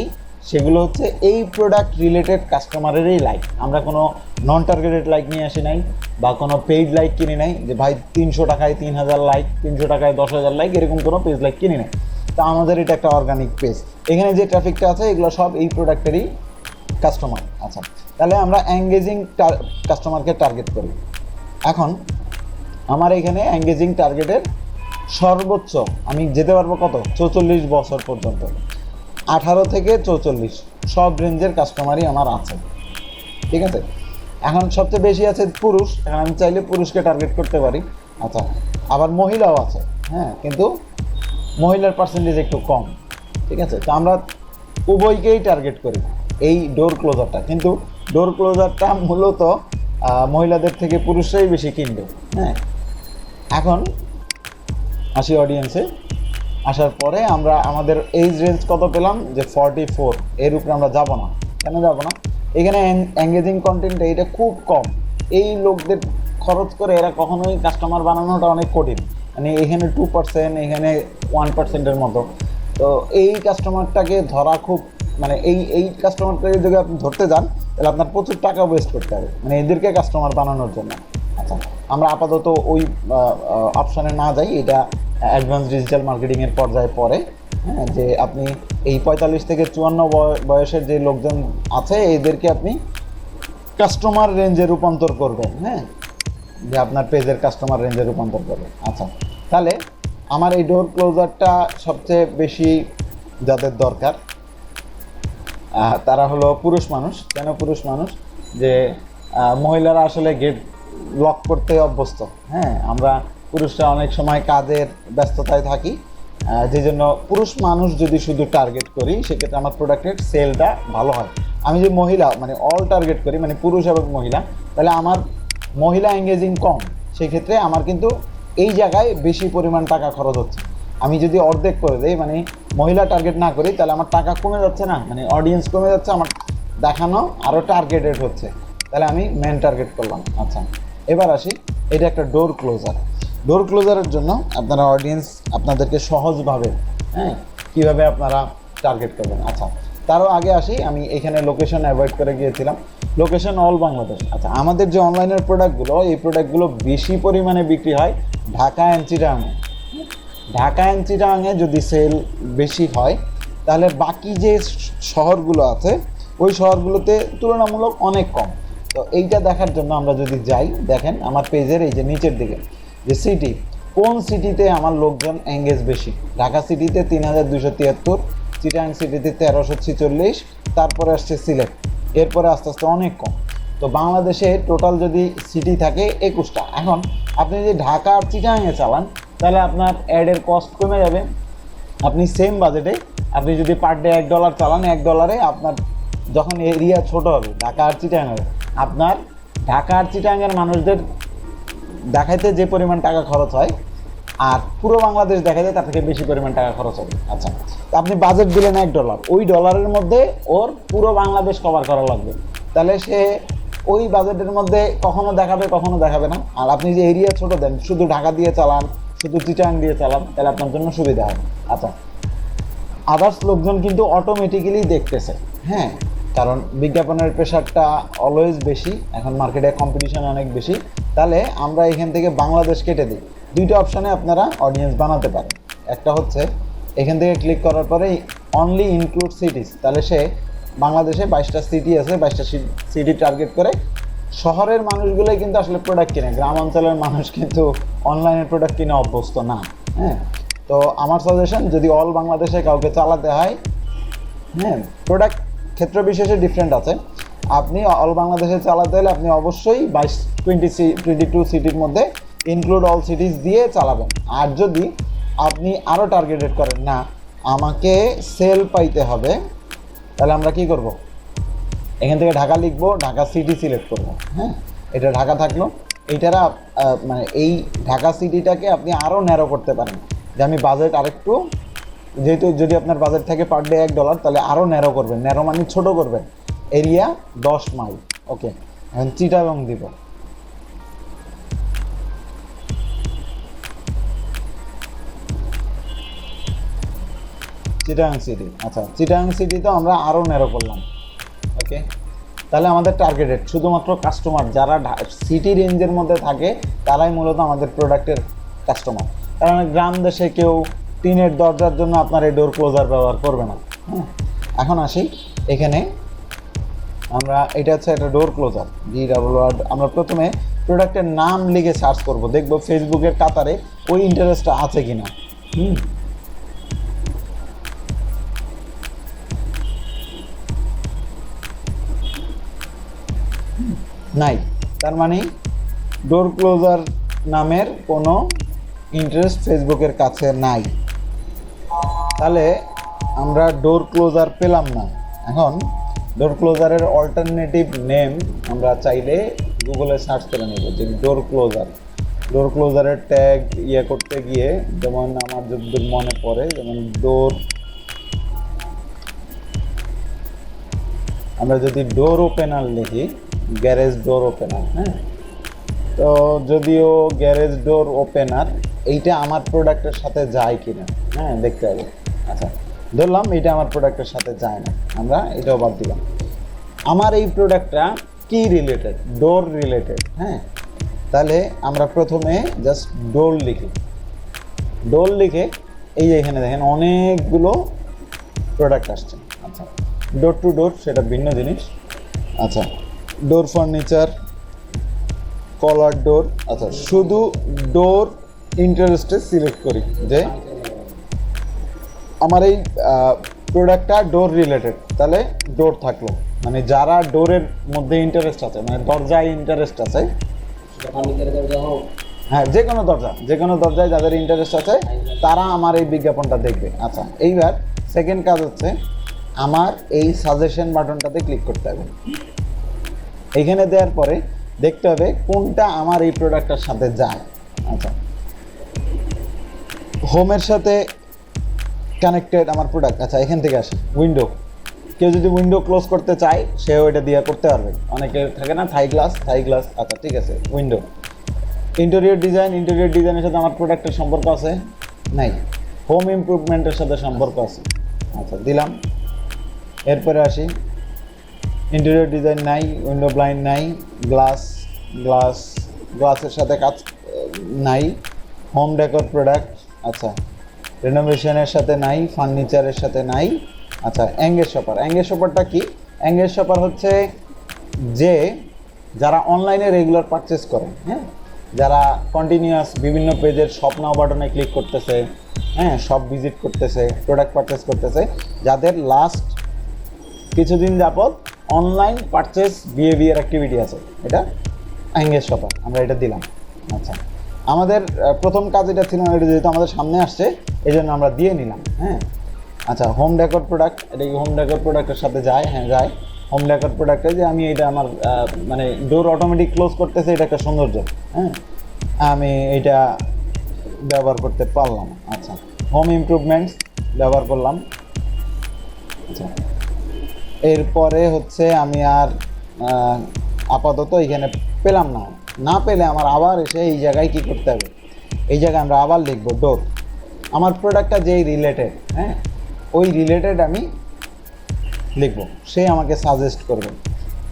সেগুলো হচ্ছে এই প্রোডাক্ট রিলেটেড কাস্টমারেরই লাইক। আমরা কোনো নন টার্গেটেড লাইক নিয়ে আসি নাই, বা কোনো পেইড লাইক কিনে নাই যে ভাই 300 টাকায় 3000 লাইক, 300 টাকায় 10,000 লাইক, এরকম কোনো পেজ লাইক কিনে নেই। তা আমাদের এটা একটা অর্গানিক পেজ, এখানে যে ট্রাফিকটা আছে এগুলো সব এই প্রোডাক্টেরই কাস্টমার। আচ্ছা, তাহলে আমরা এঙ্গেজিং কাস্টমারকে টার্গেট করি। এখন আমার এখানে এঙ্গেজিং টার্গেটের সর্বোচ্চ আমি যেতে পারবো কত, 44 বছর পর্যন্ত, 18 থেকে 44 সব রেঞ্জের কাস্টমারই আমার আছে। ঠিক আছে, এখন সবচেয়ে বেশি আছে পুরুষ, এখন আমি চাইলে পুরুষকে টার্গেট করতে পারি। আচ্ছা, আবার মহিলাও আছে, হ্যাঁ, কিন্তু মহিলার পার্সেন্টেজ একটু কম। ঠিক আছে, তো আমরা উভয়কেই টার্গেট করি এই ডোর ক্লোজারটা, কিন্তু ডোর ক্লোজারটা মূলত মহিলাদের থেকে পুরুষরাই বেশি কিনবে। হ্যাঁ, এখন আসি অডিয়েন্সে। আসার পরে আমরা আমাদের এইজ রেঞ্জ কত পেলাম, যে 44, এর উপরে আমরা যাব না। কেন যাব না? এখানে এঙ্গেজিং কন্টেন্ট এইটা খুব কম। এই লোকদের খরচ করে এরা কখনোই কাস্টমার বানানোটা অনেক কঠিন। মানে এখানে 2%, এখানে 1%-এর মতো। তো এই কাস্টমারটাকে ধরা খুব, মানে এই কাস্টমারটাকে যদি আপনি ধরতে যান তাহলে আপনার প্রচুর টাকা ওয়েস্ট করতে হবে, মানে এদেরকে কাস্টমার বানানোর জন্য। আচ্ছা, আমরা আপাতত ওই অপশানে না যাই, এটা অ্যাডভান্স ডিজিটাল মার্কেটিংয়ের পর্যায়ে পড়ে। হ্যাঁ, যে আপনি এই 45 থেকে 54 বয়সের যে লোকজন আছে এদেরকে আপনি কাস্টমার রেঞ্জে রূপান্তর করবেন। হ্যাঁ, যে আপনার পেজের কাস্টমার রেঞ্জে রূপান্তর করবেন। আচ্ছা, তাহলে আমার এই ডোর ক্লোজারটা সবচেয়ে বেশি যাদের দরকার তারা হলো পুরুষ মানুষ। কেন পুরুষ মানুষ? যে মহিলারা আসলে গেট লক করতে অভ্যস্ত। হ্যাঁ, আমরা পুরুষরা অনেক সময় কাজের ব্যস্ততায় থাকি, যে জন্য পুরুষ মানুষ যদি শুধু টার্গেট করি সেক্ষেত্রে আমার প্রোডাক্টের সেলটা ভালো হয়। আমি যে মহিলা মানে অল টার্গেট করি, মানে পুরুষ এবং মহিলা, তাহলে আমার মহিলা এঙ্গেজিং কম, সেই ক্ষেত্রে আমার কিন্তু এই জায়গায় বেশি পরিমাণ টাকা খরচ হচ্ছে। আমি যদি অর্ধেক করে দিই, মানে মহিলা টার্গেট না করি, তাহলে আমার টাকা কমে যাচ্ছে না, মানে অডিয়েন্স কমে যাচ্ছে, আমার দেখানো আরও টার্গেটেড হচ্ছে, তাহলে আমি মেন টার্গেট করলাম। আচ্ছা, এবার আসি, এটা একটা ডোর ক্লোজার। ডোর ক্লোজারের জন্য আপনারা অডিয়েন্স আপনাদেরকে সহজভাবে, হ্যাঁ, কীভাবে আপনারা টার্গেট করবেন। আচ্ছা, তারও আগে আসি, আমি এখানে লোকেশন অ্যাভয়েড করে গিয়েছিলাম। Location all Bangladesh. আচ্ছা, আমাদের যে অনলাইনের প্রোডাক্টগুলো, এই প্রোডাক্টগুলো বেশি পরিমাণে বিক্রি হয় ঢাকা অ্যান্ড চিটাগাংয়ে। ঢাকা অ্যান্ড চিটাগাংয়ে যদি সেল বেশি হয় তাহলে বাকি যে শহরগুলো আছে ওই শহরগুলোতে তুলনামূলক অনেক কম। তো এইটা দেখার জন্য আমরা যদি যাই, দেখেন আমার পেজের এই যে নিচের দিকে যে সিটি, কোন সিটিতে আমার লোকজন এঙ্গেজ বেশি। ঢাকা সিটিতে 3273, চিটাগাং সিটিতে 1346, তারপরে আসছে সিলেট, এরপরে আস্তে আস্তে অনেক কম। তো বাংলাদেশে টোটাল যদি সিটি থাকে 21টা। এখন আপনি যদি ঢাকা আর চিটাগাংয়ে চালান তাহলে আপনার অ্যাডের কস্ট কমে যাবে। আপনি সেম বাজেটে আপনি যদি পার ডে $1 চালান, $1 আপনার যখন এরিয়া ছোট হবে ঢাকা আর চিটাগাংয়ের, আপনার ঢাকা আর চিটাগাংয়ের মানুষদের দেখাইতে যে পরিমাণ টাকা খরচ হয় আর পুরো বাংলাদেশ দেখা যায় তার থেকে বেশি পরিমাণ টাকা খরচ হবে। আচ্ছা, তো আপনি বাজেট দিলেন $1, ওই ডলারের মধ্যে ওর পুরো বাংলাদেশ কভার করা লাগবে, তাহলে সে ওই বাজেটের মধ্যে কখনো দেখাবে কখনো দেখাবে না। আর আপনি যে এরিয়া ছোট দেন, শুধু ঢাকা দিয়ে চালান, শুধু চিটাগাং দিয়ে চালান, তাহলে আপনার জন্য সুবিধা হবে। আচ্ছা, আদার্স লোকজন কিন্তু অটোমেটিক্যালি দেখতেছে। হ্যাঁ, কারণ বিজ্ঞাপনের প্রেশারটা অলওয়েজ বেশি, এখন মার্কেটে কম্পিটিশন অনেক বেশি। তাহলে আমরা এখান থেকে বাংলাদেশ কেটে দিই। দুইটা অপশানে আপনারা অডিয়েন্স বানাতে পারেন। একটা হচ্ছে এখান থেকে ক্লিক করার পরে অনলি ইনক্লুড সিটিস, তাহলে সে বাংলাদেশে 22টা সিটি আছে, 22টা সিটি টার্গেট করে। শহরের মানুষগুলোই কিন্তু আসলে প্রোডাক্ট কিনে, গ্রাম অঞ্চলের মানুষ কিন্তু অনলাইনের প্রোডাক্ট কিনে অভ্যস্ত না। হ্যাঁ, তো আমার সাজেশন, যদি অল বাংলাদেশে কাউকে চালাতে হয়, হ্যাঁ, প্রোডাক্ট ক্ষেত্র বিশেষে ডিফারেন্ট আছে। আপনি অল বাংলাদেশে চালাতে হলে আপনি অবশ্যই 22 সিটির মধ্যে ইনক্লুড অল সিটিজ দিয়ে চালাবেন। আর যদি আপনি আরও টার্গেটেড করেন, না আমাকে সেল পাইতে হবে, তাহলে আমরা কি করব, এখান থেকে ঢাকা লিখবো, ঢাকা সিটি সিলেক্ট করব। হ্যাঁ, এটা ঢাকা থাকলো। এইটারা মানে এই ঢাকা সিটিটাকে আপনি আরও ন্যারো করতে পারেন, যে আমি বাজেট আরেকটু, যেহেতু যদি আপনার বাজেট থাকে পার ডে $1, তাহলে আরও ন্যারো করবেন। ন্যারো মানে ছোট করবেন, এরিয়া 10 মাইল। ওকে, এখন চিটাগাং দিব। চিটাগাং সিটি। আচ্ছা, চিটাগাং সিটিতে আমরা আরও ন্যারো করলাম। ওকে, তাহলে আমাদের টার্গেটেড শুধুমাত্র কাস্টমার যারা সিটি রেঞ্জের মধ্যে থাকে তারাই মূলত আমাদের প্রোডাক্টের কাস্টমার। কারণ গ্রাম দেশে কেউ টিনের দরজার জন্য আপনার এই ডোর ক্লোজার ব্যবহার করবে না। হ্যাঁ, এখন আসি এখানে, আমরা এটা হচ্ছে একটা ডোর ক্লোজার DWR। আমরা প্রথমে প্রোডাক্টের নাম লিখে সার্চ করব, দেখব ফেসবুকের কাতারে ওই ইন্টারেস্টটা আছে কিনা। নাই, তার মানে ডোর ক্লোজার নামের কোনো ইন্টারেস্ট ফেসবুকের কাছে নাই, তাহলে আমরা ডোর ক্লোজার পেলাম না। এখন ডোর ক্লোজারের অল্টারনেটিভ নেম আমরা চাইলে গুগলে সার্চ করে নেব যে ডোর ক্লোজার। ডোর ক্লোজারের ট্যাগ ইয়ে করতে গিয়ে যেমন আমার যতদূর মনে পড়ে, যেমন ডোর, আমরা যদি ডোর ওপেনার লিখি, গ্যারেজ ডোর ওপেনার, হ্যাঁ, তো যদিও গ্যারেজ ডোর ওপেনার এইটা আমার প্রোডাক্টের সাথে যায় কিনা, হ্যাঁ, দেখতে হবে। আচ্ছা, ধরলাম এইটা আমার প্রোডাক্টের সাথে যায় না, আমরা এটাও বাদ দিলাম। আমার এই প্রোডাক্টটা কি রিলেটেড? ডোর রিলেটেড, হ্যাঁ। তাহলে আমরা প্রথমে জাস্ট ডোর লিখি। ডোর লিখে এই যে এখানে দেখেন অনেকগুলো প্রোডাক্ট আসছে। আচ্ছা, ডোর টু ডোর সেটা ভিন্ন জিনিস। আচ্ছা, ডোর ফার্নিচার, কলার ডোর। আচ্ছা, শুধু ডোর ইন্টারেস্টে সিলেক্ট করি যে আমার এই প্রোডাক্টটা ডোর রিলেটেড, তাহলে ডোর থাকলো, মানে যারা ডোরের মধ্যে ইন্টারেস্ট আছে, মানে দরজায় ইন্টারেস্ট আছে, হ্যাঁ, যে কোনো দরজায় যাদের ইন্টারেস্ট আছে তারা আমার এই বিজ্ঞাপনটা দেখবে। আচ্ছা, এইবার সেকেন্ড কাজ হচ্ছে আমার এই সাজেশন বাটনটাতে ক্লিক করতে হবে। এইখানে দেওয়ার পরে দেখতে হবে কোনটা আমার এই প্রোডাক্টটার সাথে যায়। আচ্ছা, হোমের সাথে কানেক্টেড আমার প্রোডাক্ট। আচ্ছা, এখান থেকে আসি উইন্ডো। কেউ যদি উইন্ডো ক্লোজ করতে চায় সেও এটা দিয়ে করতে পারবে। অনেকের থাকে না থাই গ্লাস। আচ্ছা, ঠিক আছে, উইন্ডো। ইন্টেরিয়র ডিজাইনের সাথে আমার প্রোডাক্টের সম্পর্ক আছে? নাই। হোম ইমপ্রুভমেন্টের সাথে সম্পর্ক আছে। আচ্ছা, দিলাম। এরপরে আসি, ইন্টেরিয়র ডিজাইন নাই, উইন্ডো ব্লাইন্ড নাই, গ্লাসের সাথে কাজ নাই, হোম ডেকোর প্রোডাক্ট, আচ্ছা, রেনোভেশনের সাথে নাই, ফার্নিচারের সাথে নাই। আচ্ছা, অ্যাঙ্গেজ শপারটা কি? অ্যাঙ্গেজ শপার হচ্ছে যে যারা অনলাইনে রেগুলার পারচেস করে, হ্যাঁ, যারা কন্টিনিউয়াস বিভিন্ন পেজের শপ নাও বাটনে ক্লিক করতেছে, হ্যাঁ, শপ ভিজিট করতেছে, প্রোডাক্ট পারচেস করতেছে, যাদের লাস্ট কিছুদিন যাবত অনলাইন পারচেস বিহেভিয়ার অ্যাক্টিভিটি আছে, এটা অ্যাঙ্গেজ শপার, আমরা এটা দিলাম। আচ্ছা, আমাদের প্রথম কাজ এটা ছিল না, এটা যেহেতু আমাদের সামনে আসছে এই জন্য আমরা দিয়ে নিলাম, হ্যাঁ। আচ্ছা, হোম ডেকোর প্রোডাক্ট, এটা কি হোম ডেকোর প্রোডাক্টের সাথে যায়? হ্যাঁ, যায়। হোম ডেকোর প্রোডাক্টে যে আমি এটা আমার মানে ডোর অটোমেটিক ক্লোজ করতেছে, এটা একটা সৌন্দর্য, হ্যাঁ, আমি এটা ব্যবহার করতে পারলাম। আচ্ছা, হোম ইমপ্রুভমেন্টস ব্যবহার করলাম। আচ্ছা, এরপরে হচ্ছে আমি আর আপাতত এখানে পেলাম না পেলে আমার আবার এসে এই জায়গায় কী করতে হবে, এই জায়গায় আমরা আবার লিখব ডোর। আমার প্রোডাক্টটা যেই রিলেটেড, হ্যাঁ, ওই রিলেটেড আমি লিখব। সে আমাকে সাজেস্ট করবে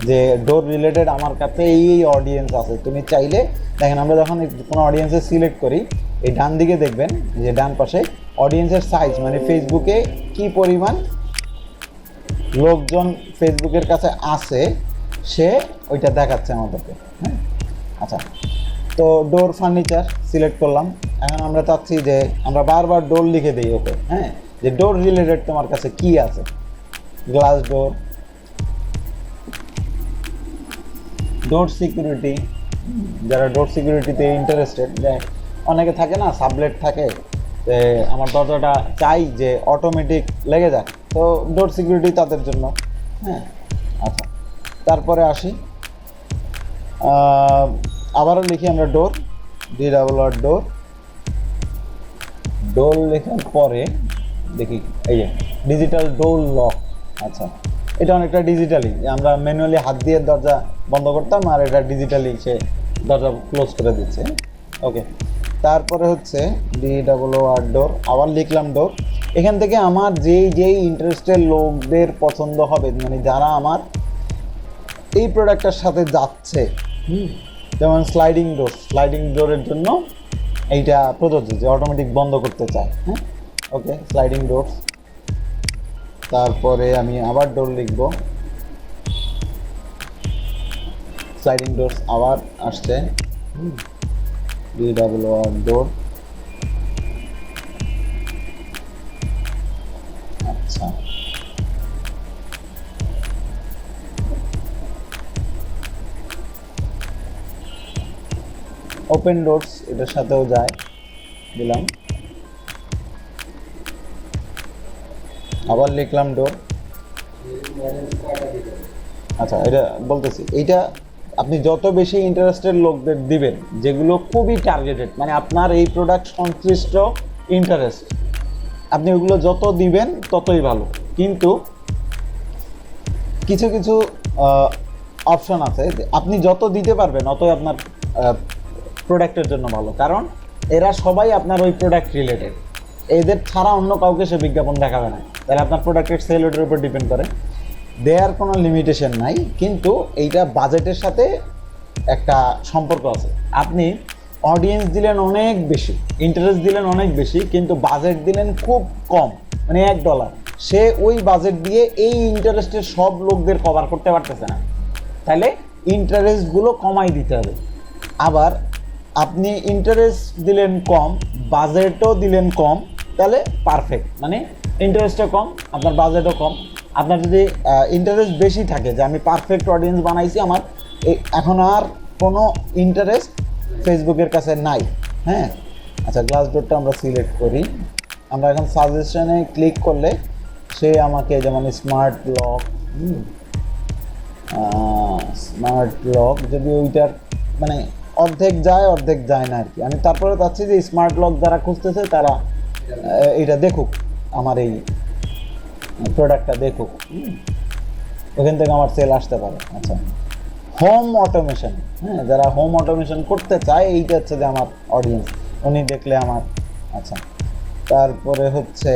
যে ডোর রিলেটেড আমার কাছে এই অডিয়েন্স আছে। তুমি চাইলে দেখেন, আমরা যখন কোনো অডিয়েন্সে সিলেক্ট করি, এই ডান দিকে দেখবেন যে ডান পাশে অডিয়েন্সের সাইজ, মানে ফেসবুকে কি পরিমাণ লোকজন ফেসবুকের কাছে আছে সে ওইটা দেখাচ্ছে আমাদেরকে, হ্যাঁ। আচ্ছা, তো ডোর ফার্নিচার সিলেক্ট করলাম। এখন আমরা চাচ্ছি যে আমরা বারবার ডোর লিখে দিই ওকে, হ্যাঁ, যে ডোর রিলেটেড তোমার কাছে কি আছে। গ্লাস ডোর, ডোর সিকিউরিটি, যারা ডোর সিকিউরিটিতে ইন্টারেস্টেড, যে অনেকে থাকে না সাবলেট থাকে, আমার দরজাটা চাই যে অটোমেটিক লেগে যাক, তো ডোর সিকিউরিটি তাদের জন্য, হ্যাঁ। আচ্ছা, তারপরে আসি, আবারও লিখি আমরা ডোর, DOOR ডোর। ডোর লেখার পরে দেখি এই যে ডিজিটাল ডোর লক। আচ্ছা, এটা অনেকটা ডিজিটালি, আমরা ম্যানুয়ালি হাত দিয়ে দরজা বন্ধ করতাম, আর এটা ডিজিটালি সে দরজা ক্লোজ করে দিচ্ছে, ওকে। তারপরে হচ্ছে DOOR ডোর, আবার লিখলাম ডোর। এখান থেকে আমার যেই ইন্টারেস্টেড লোকদের পছন্দ হবে, মানে যারা আমার এই প্রোডাক্টটার সাথে যাচ্ছে, যেমন স্লাইডিং ডোরের জন্য এইটা প্রযোজ্য, যে অটোমেটিক বন্ধ করতে চায়, হ্যাঁ, ওকে, স্লাইডিং ডোর। তারপরে আমি আবার ডোর লিখব, স্লাইডিং ডোর আবার আসছে, DOOR ডোর। আচ্ছা, ওপেন ডোরস এটার সাথেও যায়, দিলাম। আবার লিখলাম ডোর, আচ্ছা, এটা বলতেছি, এইটা আপনি যত বেশি ইন্টারেস্টেড লোকদের দিবেন, যেগুলো খুবই টার্গেটেড, মানে আপনার এই প্রোডাক্ট সংশ্লিষ্ট ইন্টারেস্ট, আপনি ওগুলো যত দিবেন ততই ভালো। কিন্তু কিছু কিছু অপশন আছে, আপনি যত দিতে পারবেন অতই আপনার প্রোডাক্টের জন্য ভালো, কারণ এরা সবাই আপনার ওই প্রোডাক্ট রিলেটেড। এদের ছাড়া অন্য কাউকে সে বিজ্ঞাপন দেখাবে না, তাহলে আপনার প্রোডাক্টের সেল ওটার উপর ডিপেন্ড করে। দেয়ার কোনো লিমিটেশন নাই, কিন্তু এইটা বাজেটের সাথে একটা সম্পর্ক আছে। আপনি অডিয়েন্স দিলেন অনেক বেশি, ইন্টারেস্ট দিলেন অনেক বেশি, কিন্তু বাজেট দিলেন খুব কম, মানে $1, সে ওই বাজেট দিয়ে এই ইন্টারেস্টের সব লোকদের কভার করতে পারতেছে না, তাহলে ইন্টারেস্টগুলো কমাই দিতে হবে। আবার আপনি ইন্টারেস্ট দিলেন কম, বাজেটও দিলেন কম, তাহলে পারফেক্ট, মানে ইন্টারেস্টও কম, আপনার বাজেটও কম। আপনার যদি ইন্টারেস্ট বেশি থাকে, যে আমি পারফেক্ট অডিয়েন্স বানাইছি, আমার এখন আর কোনো ইন্টারেস্ট ফেসবুকের কাছে নাই, হ্যাঁ। আচ্ছা, গ্লাসডোরটা আমরা সিলেক্ট করি। আমরা এখন সাজেশনে ক্লিক করলে সে আমাকে, যেমন স্মার্ট লক, যদি ওইটার মানে অর্ধেক যায় অর্ধেক যায় না আর কি। আমি তারপরে চাচ্ছি যে স্মার্ট লক যারা খুঁজতেছে তারা এটা দেখুক, আমার এই প্রোডাক্টটা দেখুক, ওখান থেকে আমার সেল আসতে পারে। আচ্ছা, হোম অটোমেশন, হ্যাঁ, যারা হোম অটোমেশন করতে চায়, এইটা হচ্ছে যে আমার অডিয়েন্স, উনি দেখলে আমার। আচ্ছা, তারপরে হচ্ছে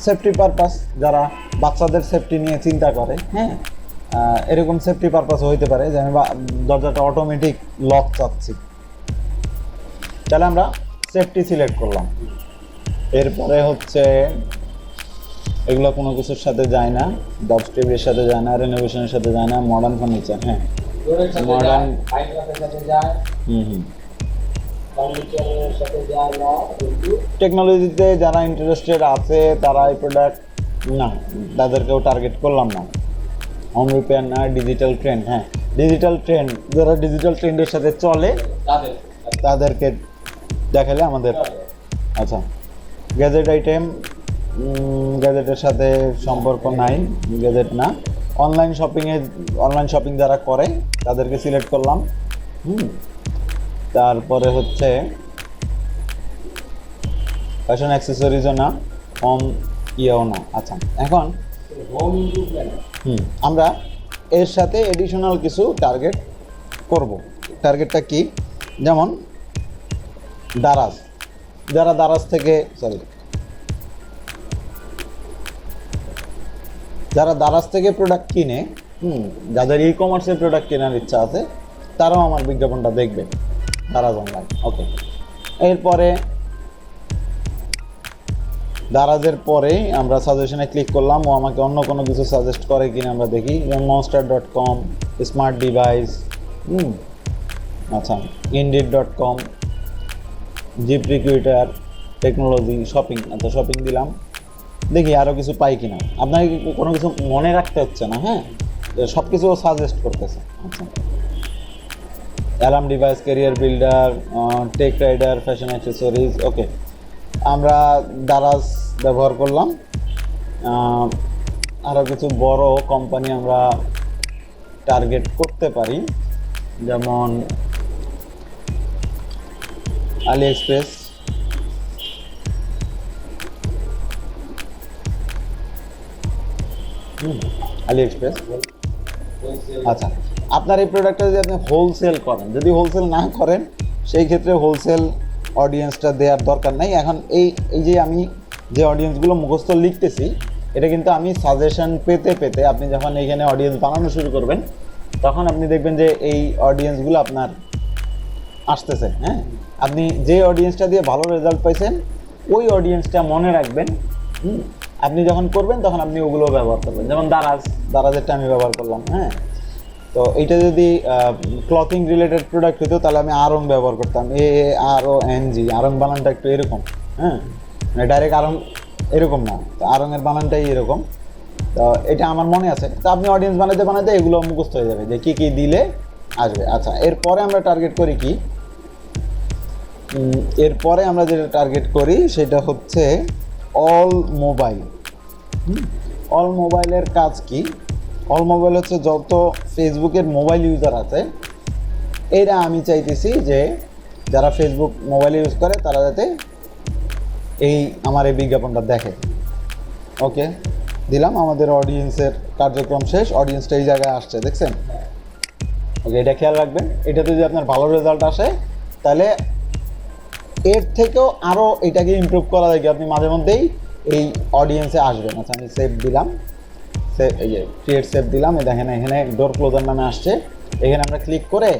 সেফটি পারপাস, যারা বাচ্চাদের সেফটি নিয়ে চিন্তা করে, হ্যাঁ, এরকম সেফটি পারপাস হইতে পারে যে আমি দরজাটা অটোমেটিক লক চাচ্ছি, তাহলে আমরা সেফটি সিলেক্ট করলাম। এরপরে হচ্ছে এগুলো কোনো কিছুর সাথে যায় না, ডবস টিভির সাথে যায় না, রেনোভেশনের সাথে যায় না, মডার্ন ফার্নিচার, হ্যাঁ, মডার্ন, টেকনোলজিতে যারা ইন্টারেস্টেড আছে তারা এই প্রোডাক্ট না, তাদেরকেও টার্গেট করলাম না। হোম রিপেয়ার না, ডিজিটাল ট্রেন্ড, হ্যাঁ, ডিজিটাল ট্রেন্ড, যারা ডিজিটাল ট্রেন্ডের সাথে চলে তাদেরকে দেখালে আমাদের। আচ্ছা, গ্যাজেট আইটেম, গ্যাজেটের সাথে সম্পর্ক নাই, গ্যাজেট না। অনলাইন শপিং যারা করে তাদেরকে সিলেক্ট করলাম। তারপরে হচ্ছে ফ্যাশন অ্যাক্সেসরিজও না, হোম ইয়েও না। আচ্ছা, এখন আমরা এর সাথে এডিশনাল কিছু টার্গেট করব। টার্গেটটা কি? যেমন দারাজ, যারা দারাজ থেকে প্রোডাক্ট কিনে, যাদের ই কমার্সের প্রোডাক্ট কেনার ইচ্ছা আছে, তারাও আমার বিজ্ঞাপনটা দেখবে দারাজ অনলাইন। ওকে, এরপরে দারাজের পরেই আমরা সাজেশনে ক্লিক করলাম, ও আমাকে অন্য কোনো কিছু সাজেস্ট করে কিনা আমরা দেখি, যেমন monster.com, স্মার্ট ডিভাইস, আচ্ছা, indeed.com, জিপরিকুইটার, টেকনোলজি, শপিং। আচ্ছা, শপিং দিলাম, দেখি আরও কিছু পাই কিনা। আপনাকে কোনো কিছু মনে রাখতে হচ্ছে না, হ্যাঁ, সব কিছু সাজেস্ট করতেছে। আচ্ছা, alarm device, career builder, tech rider, fashion accessories. Okay, আমরা দারাজ ব্যবহার করলাম। আরও কিছু বড় কোম্পানি আমরা টার্গেট করতে পারি, যেমন আলি এক্সপ্রেস, আচ্ছা, আপনার এই প্রোডাক্টটা যদি আপনি হোলসেল করেন, যদি হোলসেল না করেন সেই ক্ষেত্রে হোলসেল অডিয়েন্সটা দেওয়ার দরকার নাই। এখন এই যে আমি যে অডিয়েন্সগুলো মুখস্থ লিখতেছি, এটা কিন্তু আমি সাজেশন পেতে পেতে, আপনি যখন এইখানে অডিয়েন্স বানানো শুরু করবেন তখন আপনি দেখবেন যে এই অডিয়েন্সগুলো আপনার আসতেছে, হ্যাঁ। আপনি যে অডিয়েন্সটা দিয়ে ভালো রেজাল্ট পাইছেন ওই অডিয়েন্সটা মনে রাখবেন, আপনি যখন করবেন তখন আপনি ওগুলো ব্যবহার করবেন। যেমন দারাজেরটা আমি ব্যবহার করলাম, হ্যাঁ। তো এইটা যদি ক্লথিং রিলেটেড প্রোডাক্ট হতো তাহলে আমি আরং ব্যবহার করতাম, ARONG, আরং বানানটা একটু এরকম, হ্যাঁ, মানে ডাইরেক্ট আরং এরকম না, তো আরঙের বানানটাই এরকম। তো এটা আমার মনে আছে, তো আপনি অডিয়েন্স বানাতে এগুলো মুখস্থ হয়ে যাবে যে কী দিলে আসবে। আচ্ছা, এরপরে আমরা টার্গেট করি কি? এরপরে আমরা যেটা টার্গেট করি সেটা হচ্ছে অল মোবাইল, অল মোবাইলের কাজ কি? অল মোবাইল হচ্ছে যত ফেসবুকের মোবাইল ইউজার আছে, এরা আমি চাইতেছি যে যারা ফেসবুক মোবাইল ইউজ করে তারা যাতে এই আমার এই বিজ্ঞাপনটা দেখে। ওকে, দিলাম। আমাদের অডিয়েন্সের কার্যক্রম শেষ, অডিয়েন্সটা এই জায়গায় আসছে, দেখছেন? ওকে, এটা খেয়াল রাখবেন। এটাতে যদি আপনার ভালো রেজাল্ট আসে তাহলে এর থেকেও আরও এটাকে ইমপ্রুভ করা যায়, আপনি মাঝে মধ্যেই এই অডিয়েন্সে আসবেন। আচ্ছা, আমি সেভ দিলাম, এই যে ক্রিয়েট সেভ দিলাম। দেখেন এখানে ডোর ক্লোজার নামে আসছে। এখানে আমরা ক্লিক করে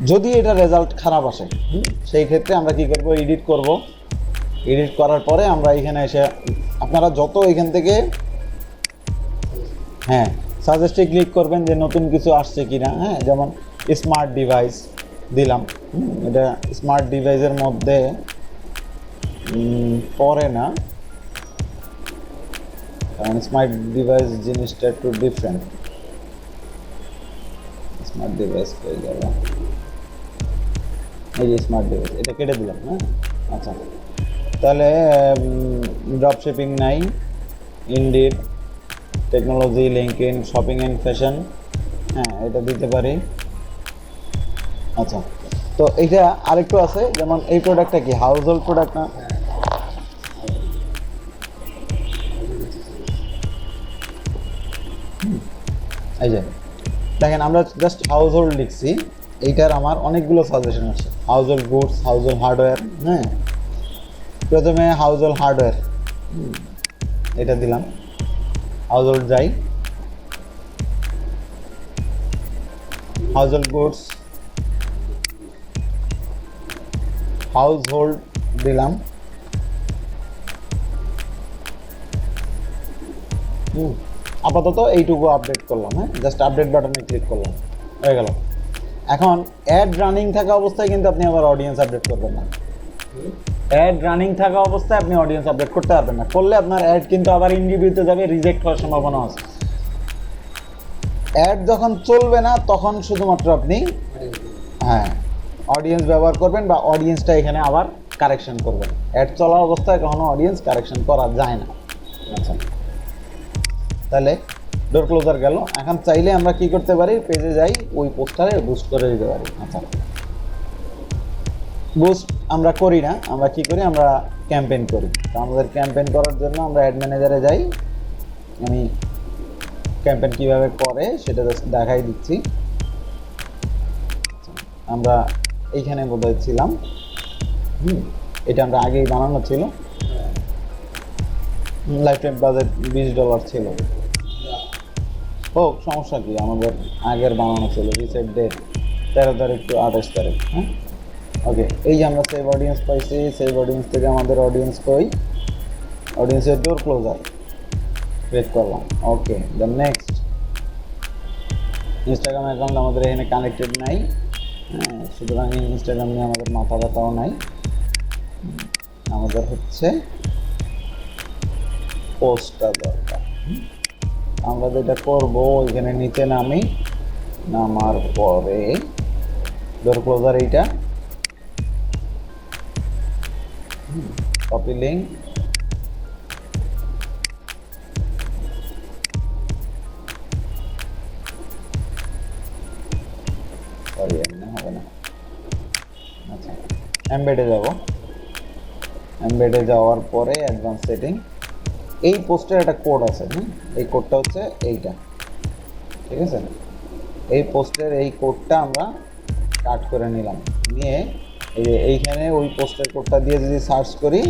যদি এটা রেজাল্ট খারাপ আসে, সেই ক্ষেত্রে আমরা কি করব, এডিট করব। এডিট করার পরে আমরা এখানে এসে আপনারা যত এখান থেকে সাজেস্টে ক্লিক করবেন যে নতুন কিছু আসছে কিনা। যেমন স্মার্ট ডিভাইস দিলাম। এটা স্মার্ট ডিভাইসের মধ্যে পড়ে না, কারণ স্মার্ট ডিভাইস জিনিসটা একটু ডিফারেন্ট। স্মার্ট ডিভাইস পেয়ে গেল, এই যে স্মার্ট ডিভাইস, এটা কেটে দিলাম। আচ্ছা, তাহলে ড্রপ শিপিং নাই, indeed, technology, LinkedIn, shopping and fashion, এটা দিতে পারি। আচ্ছা, তো এইটা আরেকটু আছে, যেমন এই প্রোডাক্টটা কি হাউস হোল্ড প্রোডাক্ট না? এই যে দেখেন, আমরা জাস্ট হাউস হোল্ড লিখছি, এইটার আমার অনেকগুলো সাজেশন আছে। House hold goods, house hold hardware. প্রথমে হাউস হোল্ড হার্ডওয়্যার, এটা দিলাম। হাউস হোল্ড যাই, house hold goods, house hold দিলাম। আপাতত এইটুকু আপডেট করলাম। জাস্ট আপডেট বাটনে ক্লিক করলাম, হয়ে গেল। এখন অ্যাড রানিং থাকা অবস্থায় কিন্তু আপনি আবার অডিয়েন্স আপডেট করবেন না। অ্যাড রানিং থাকা অবস্থায় আপনি অডিয়েন্স আপডেট করতে পারবেন না। করলে আপনার অ্যাড কিন্তু আবার ইনরিভিউতে যাবে, রিজেক্ট হওয়ার সম্ভাবনা আছে। অ্যাড যখন চলবে না তখন শুধুমাত্র আপনি অডিয়েন্স ব্যবহার করবেন, বা অডিয়েন্সটা এখানে আবার কারেকশন করবেন। অ্যাড চলা অবস্থায় কখনো অডিয়েন্স কারেকশন করা যায় না। আচ্ছা, তাহলে ডোর ক্লোজার গেল। এখন চাইলে আমরা কি করতে পারি, পেজে যাই, ওই পোস্টারে বুস্ট করে দিতে পারি। আচ্ছা, বুস্ট আমরা করি না, আমরা কি করি, আমরা ক্যাম্পেইন করি। তো আমাদের ক্যাম্পেইন করার জন্য আমরা অ্যাড ম্যানেজারে যাই। আমি ক্যাম্পেইন কিভাবে করে সেটা দেখাই দিচ্ছি। আমরা এইখানে বোধহয় ছিলাম, এটা আমরা আগেই বানানো ছিল। লাইফ টাইম বাজেট $20 ছিল। হোক, সমস্যা কি, আমাদের আগের বানানো ছিল। রিসেট ডেট 13 তারিখ টু 28 তারিখ। ওকে, এই যে আমরা সেভ অডিয়েন্স পাইছি। সেভ অডিয়েন্স থেকে আমাদের অডিয়েন্স কই, অডিয়েন্সের ডোর ক্লোজার ক্লিক করলাম। ওকে, দেন নেক্সট। ইনস্টাগ্রাম অ্যাকাউন্ট আমাদের এখানে কানেক্টেড নাই, সুতরাং ইনস্টাগ্রাম নিয়ে আমাদের মাথা ব্যথাও নাই। আমাদের হচ্ছে পোস্টটা দরকার। আমরা যেটা করবো, এখানে নিচে নামার পরে ডোর ক্লোজার এইটা, কপি লিঙ্ক, সরি এমনি হবে না। আচ্ছা, এমবেডে যাব। এমবেডে যাওয়ার পরে অ্যাডভান্স সেটিং, এই পোস্টের একটা কোড আছে। এই কোডটা হচ্ছে এইটা, ঠিক আছে? এই পোস্টের এই কোডটা আমরা কাট করে নিলাম, নিয়ে এই যে এইখানে ওই পোস্টের কোডটা দিয়ে যদি সার্চ করি,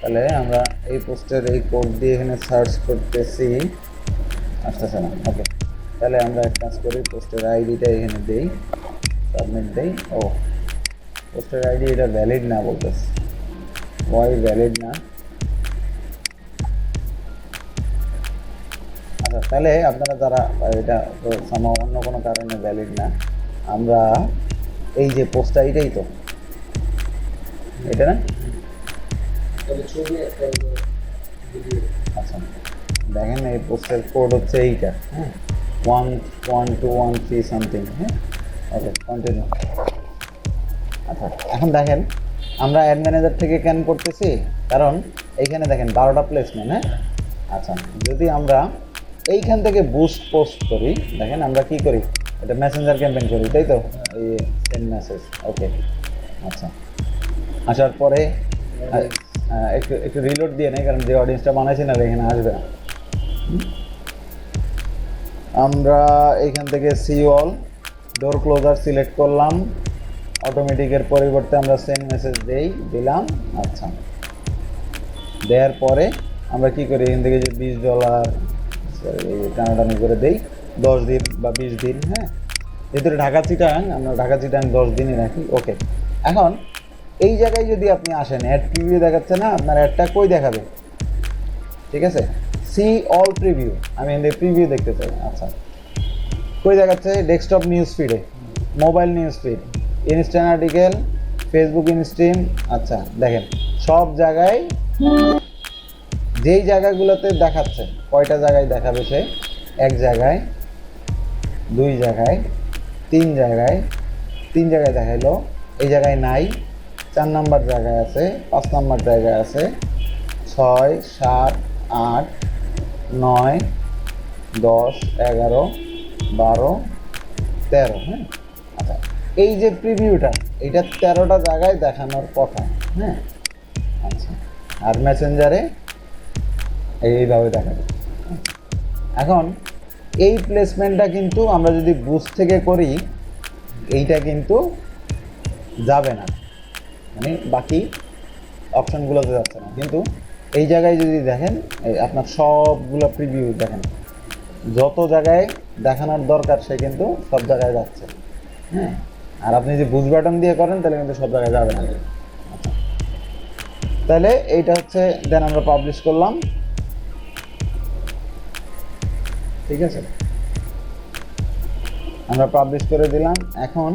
তাহলে আমরা এই পোস্টের এই কোড দিয়ে এখানে সার্চ করতেছি, আসতেছে না। ওকে, তাহলে আমরা এক কাজ করি, পোস্টের আইডিটা এখানে দেই, সাবমিট দেই। ও, পোস্টের আইডি এটা ভ্যালিড না বলতেছে। ওয়াই ভ্যালিড না? আচ্ছা, তাহলে আপনারা যারা, এটা তো অন্য কোনো কারণে ভ্যালিড না। আমরা এই যে পোস্ট আইডিটাই তো এটা না, আচ্ছা দেখেন এই পোস্টের কোড হচ্ছে এইটা, হ্যাঁ, 11213 সামথিং। হ্যাঁ, ওকে, কন্টিনিউ। আচ্ছা, এখন দেখেন আমরা অ্যাড ম্যানেজার থেকে ক্যান করতেছি, কারণ এইখানে দেখেন 12টা প্লেসমেন্ট। হ্যাঁ, আচ্ছা, যদি আমরা এইখান থেকে বুস্ট পোস্ট করি, দেখেন আমরা কি করি, এটা মেসেঞ্জার ক্যাম্পেইন করি, তাই তো, এই সেন্ড মেসেজ। ওকে, আচ্ছা, আসার পরে একটু একটু রিলোড দিয়ে নেই, কারণ যে অডিয়েন্সটা বানাইছি না এখানে আসবে না। আমরা এইখান থেকে সি অল ডোর ক্লোজার সিলেক্ট করলাম, অটোমেটিকের পরিবর্তে আমরা সেন্ড মেসেজ দিলাম। আচ্ছা, দেওয়ার পরে আমরা কি করি, এখান থেকে যে $20 টানাটানি করে দেই 10 দিন বা 20 দিন। হ্যাঁ, যেহেতু ঢাকা চিটাং, আমরা ঢাকা চিটাং 10 দিনই রাখি। ওকে, এখন এই জায়গায় যদি আপনি আসেন, অ্যাড প্রিভিউ দেখাচ্ছে না, আপনার অ্যাডটা কই দেখাবে? ঠিক আছে, সি অল প্রিভিউ, আমি এখান থেকে প্রিভিউ দেখতে চাই। আচ্ছা, কই দেখাচ্ছে? ডেস্কটপ নিউজ ফিডে, mobile news feed, instant article, Facebook instream. আচ্ছা, দেখেন সব জায়গায় যেই জায়গাগুলোতে দেখাচ্ছে, কয়টা জায়গায় দেখাবে সে? এক জায়গায়, দুই জায়গায়, তিন জায়গায়, তিন জায়গায় দেখাইলো, এই জায়গায় নাই, 4 নাম্বার জায়গায় আছে, 5 নাম্বার জায়গায় আছে, 6, 7, 8, 9, 10, 11, 12, 13। হ্যাঁ, আচ্ছা, এই যে প্রিভিউটা, এইটা 13টা জায়গায় দেখানোর কথা। হ্যাঁ, আচ্ছা, আর মেসেঞ্জারে এইভাবে দেখাবে। এখন এই প্লেসমেন্টটা কিন্তু আমরা যদি বুস্ট থেকে করি, এইটা কিন্তু যাবে না, মানে বাকি অপশানগুলোতে যাচ্ছে না। কিন্তু এই জায়গায় যদি দেখেন, আপনার সবগুলো প্রিভিউ দেখেন, যত জায়গায় দেখানোর দরকার সে কিন্তু সব জায়গায় যাচ্ছে। হ্যাঁ, আর আপনি যদি বুস্ট বাটন দিয়ে করেন তাহলে কিন্তু সব জায়গায় যাবে না। আচ্ছা, তাহলে এইটা হচ্ছে, দেন আমরা পাবলিশ করলাম। ঠিক আছে, আমরা পাবলিশ করে দিলাম। এখন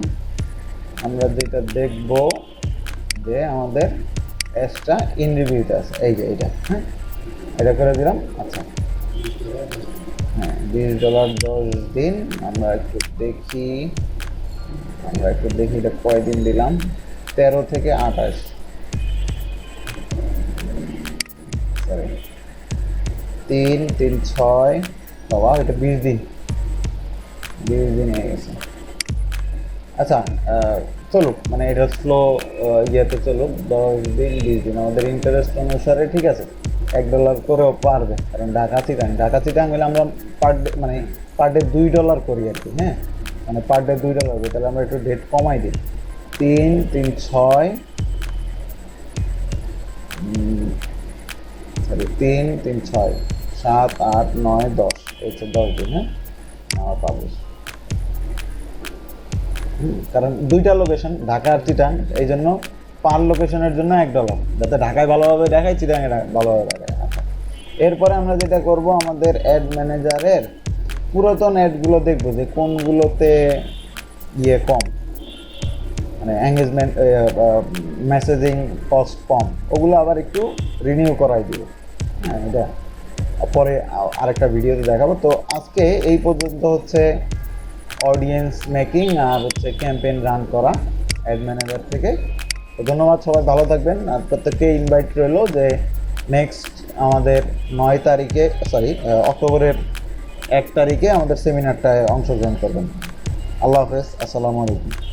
আমরা যেটা দেখব যে আমাদের অ্যাডটা ইন রিভিউতে আছে, এই যে এইটা। হ্যাঁ, এটা করে দিলাম। আচ্ছা, হ্যাঁ, $20 10 দিন। আমরা একটু দেখি, এটা কয়দিন দিলাম, 13 থেকে 28, সরি 3, 3, 6, বাবা এটা 20 দিন, 20 দিন হয়ে গেছে। আচ্ছা, চলুক, মানে এটা স্লো ইয়েতে চলুক, 10 দিন 20 দিন আমাদের ইন্টারেস্ট অনুসারে। ঠিক আছে, $1 করেও পারবে, কারণ ঢাকা চিটাং হলে আমরা পার ডে, মানে পার ডে $2 করি আর কি। হ্যাঁ, মানে পার ডে $2 করি, তাহলে আমরা একটু ডেট কমাই দিই, 3, 3, 6, সরি 3, 3, 6, 7, 8, 9, 10, এই হচ্ছে 10 দিন। হ্যাঁ, আমার পাবলিশ, কারণ 2টা লোকেশন ঢাকা আর চিটাং, এই জন্য পার লোকেশনের জন্য $1, যাতে ঢাকায় ভালোভাবে দেখায়, চিটাঙে ভালোভাবে দেখায়। আচ্ছা, এরপরে আমরা যেটা করব, আমাদের অ্যাড ম্যানেজারের পুরাতন অ্যাডগুলো দেখব যে কোনগুলোতে ইয়ে কম, মানে এঙ্গেজমেন্ট, মেসেজিং কস্ট কম, ওগুলো আবার একটু রিনিউ করাই দিব। হ্যাঁ, এটা পরে আরেকটা ভিডিওতে দেখাবো। তো আজকে এই পর্যন্ত হচ্ছে অডিয়েন্স মেকিং আর হচ্ছে ক্যাম্পেইন রান করা অ্যাড ম্যানেজার থেকে। তো ধন্যবাদ, সবাই ভালো থাকবেন, আর প্রত্যেককে ইনভাইট রইলো যে নেক্সট আমাদের 9 তারিখে, সরি অক্টোবরের 1 তারিখে আমাদের সেমিনারটায় অংশগ্রহণ করবেন। আল্লাহ হাফেজ, আসসালামু আলাইকুম।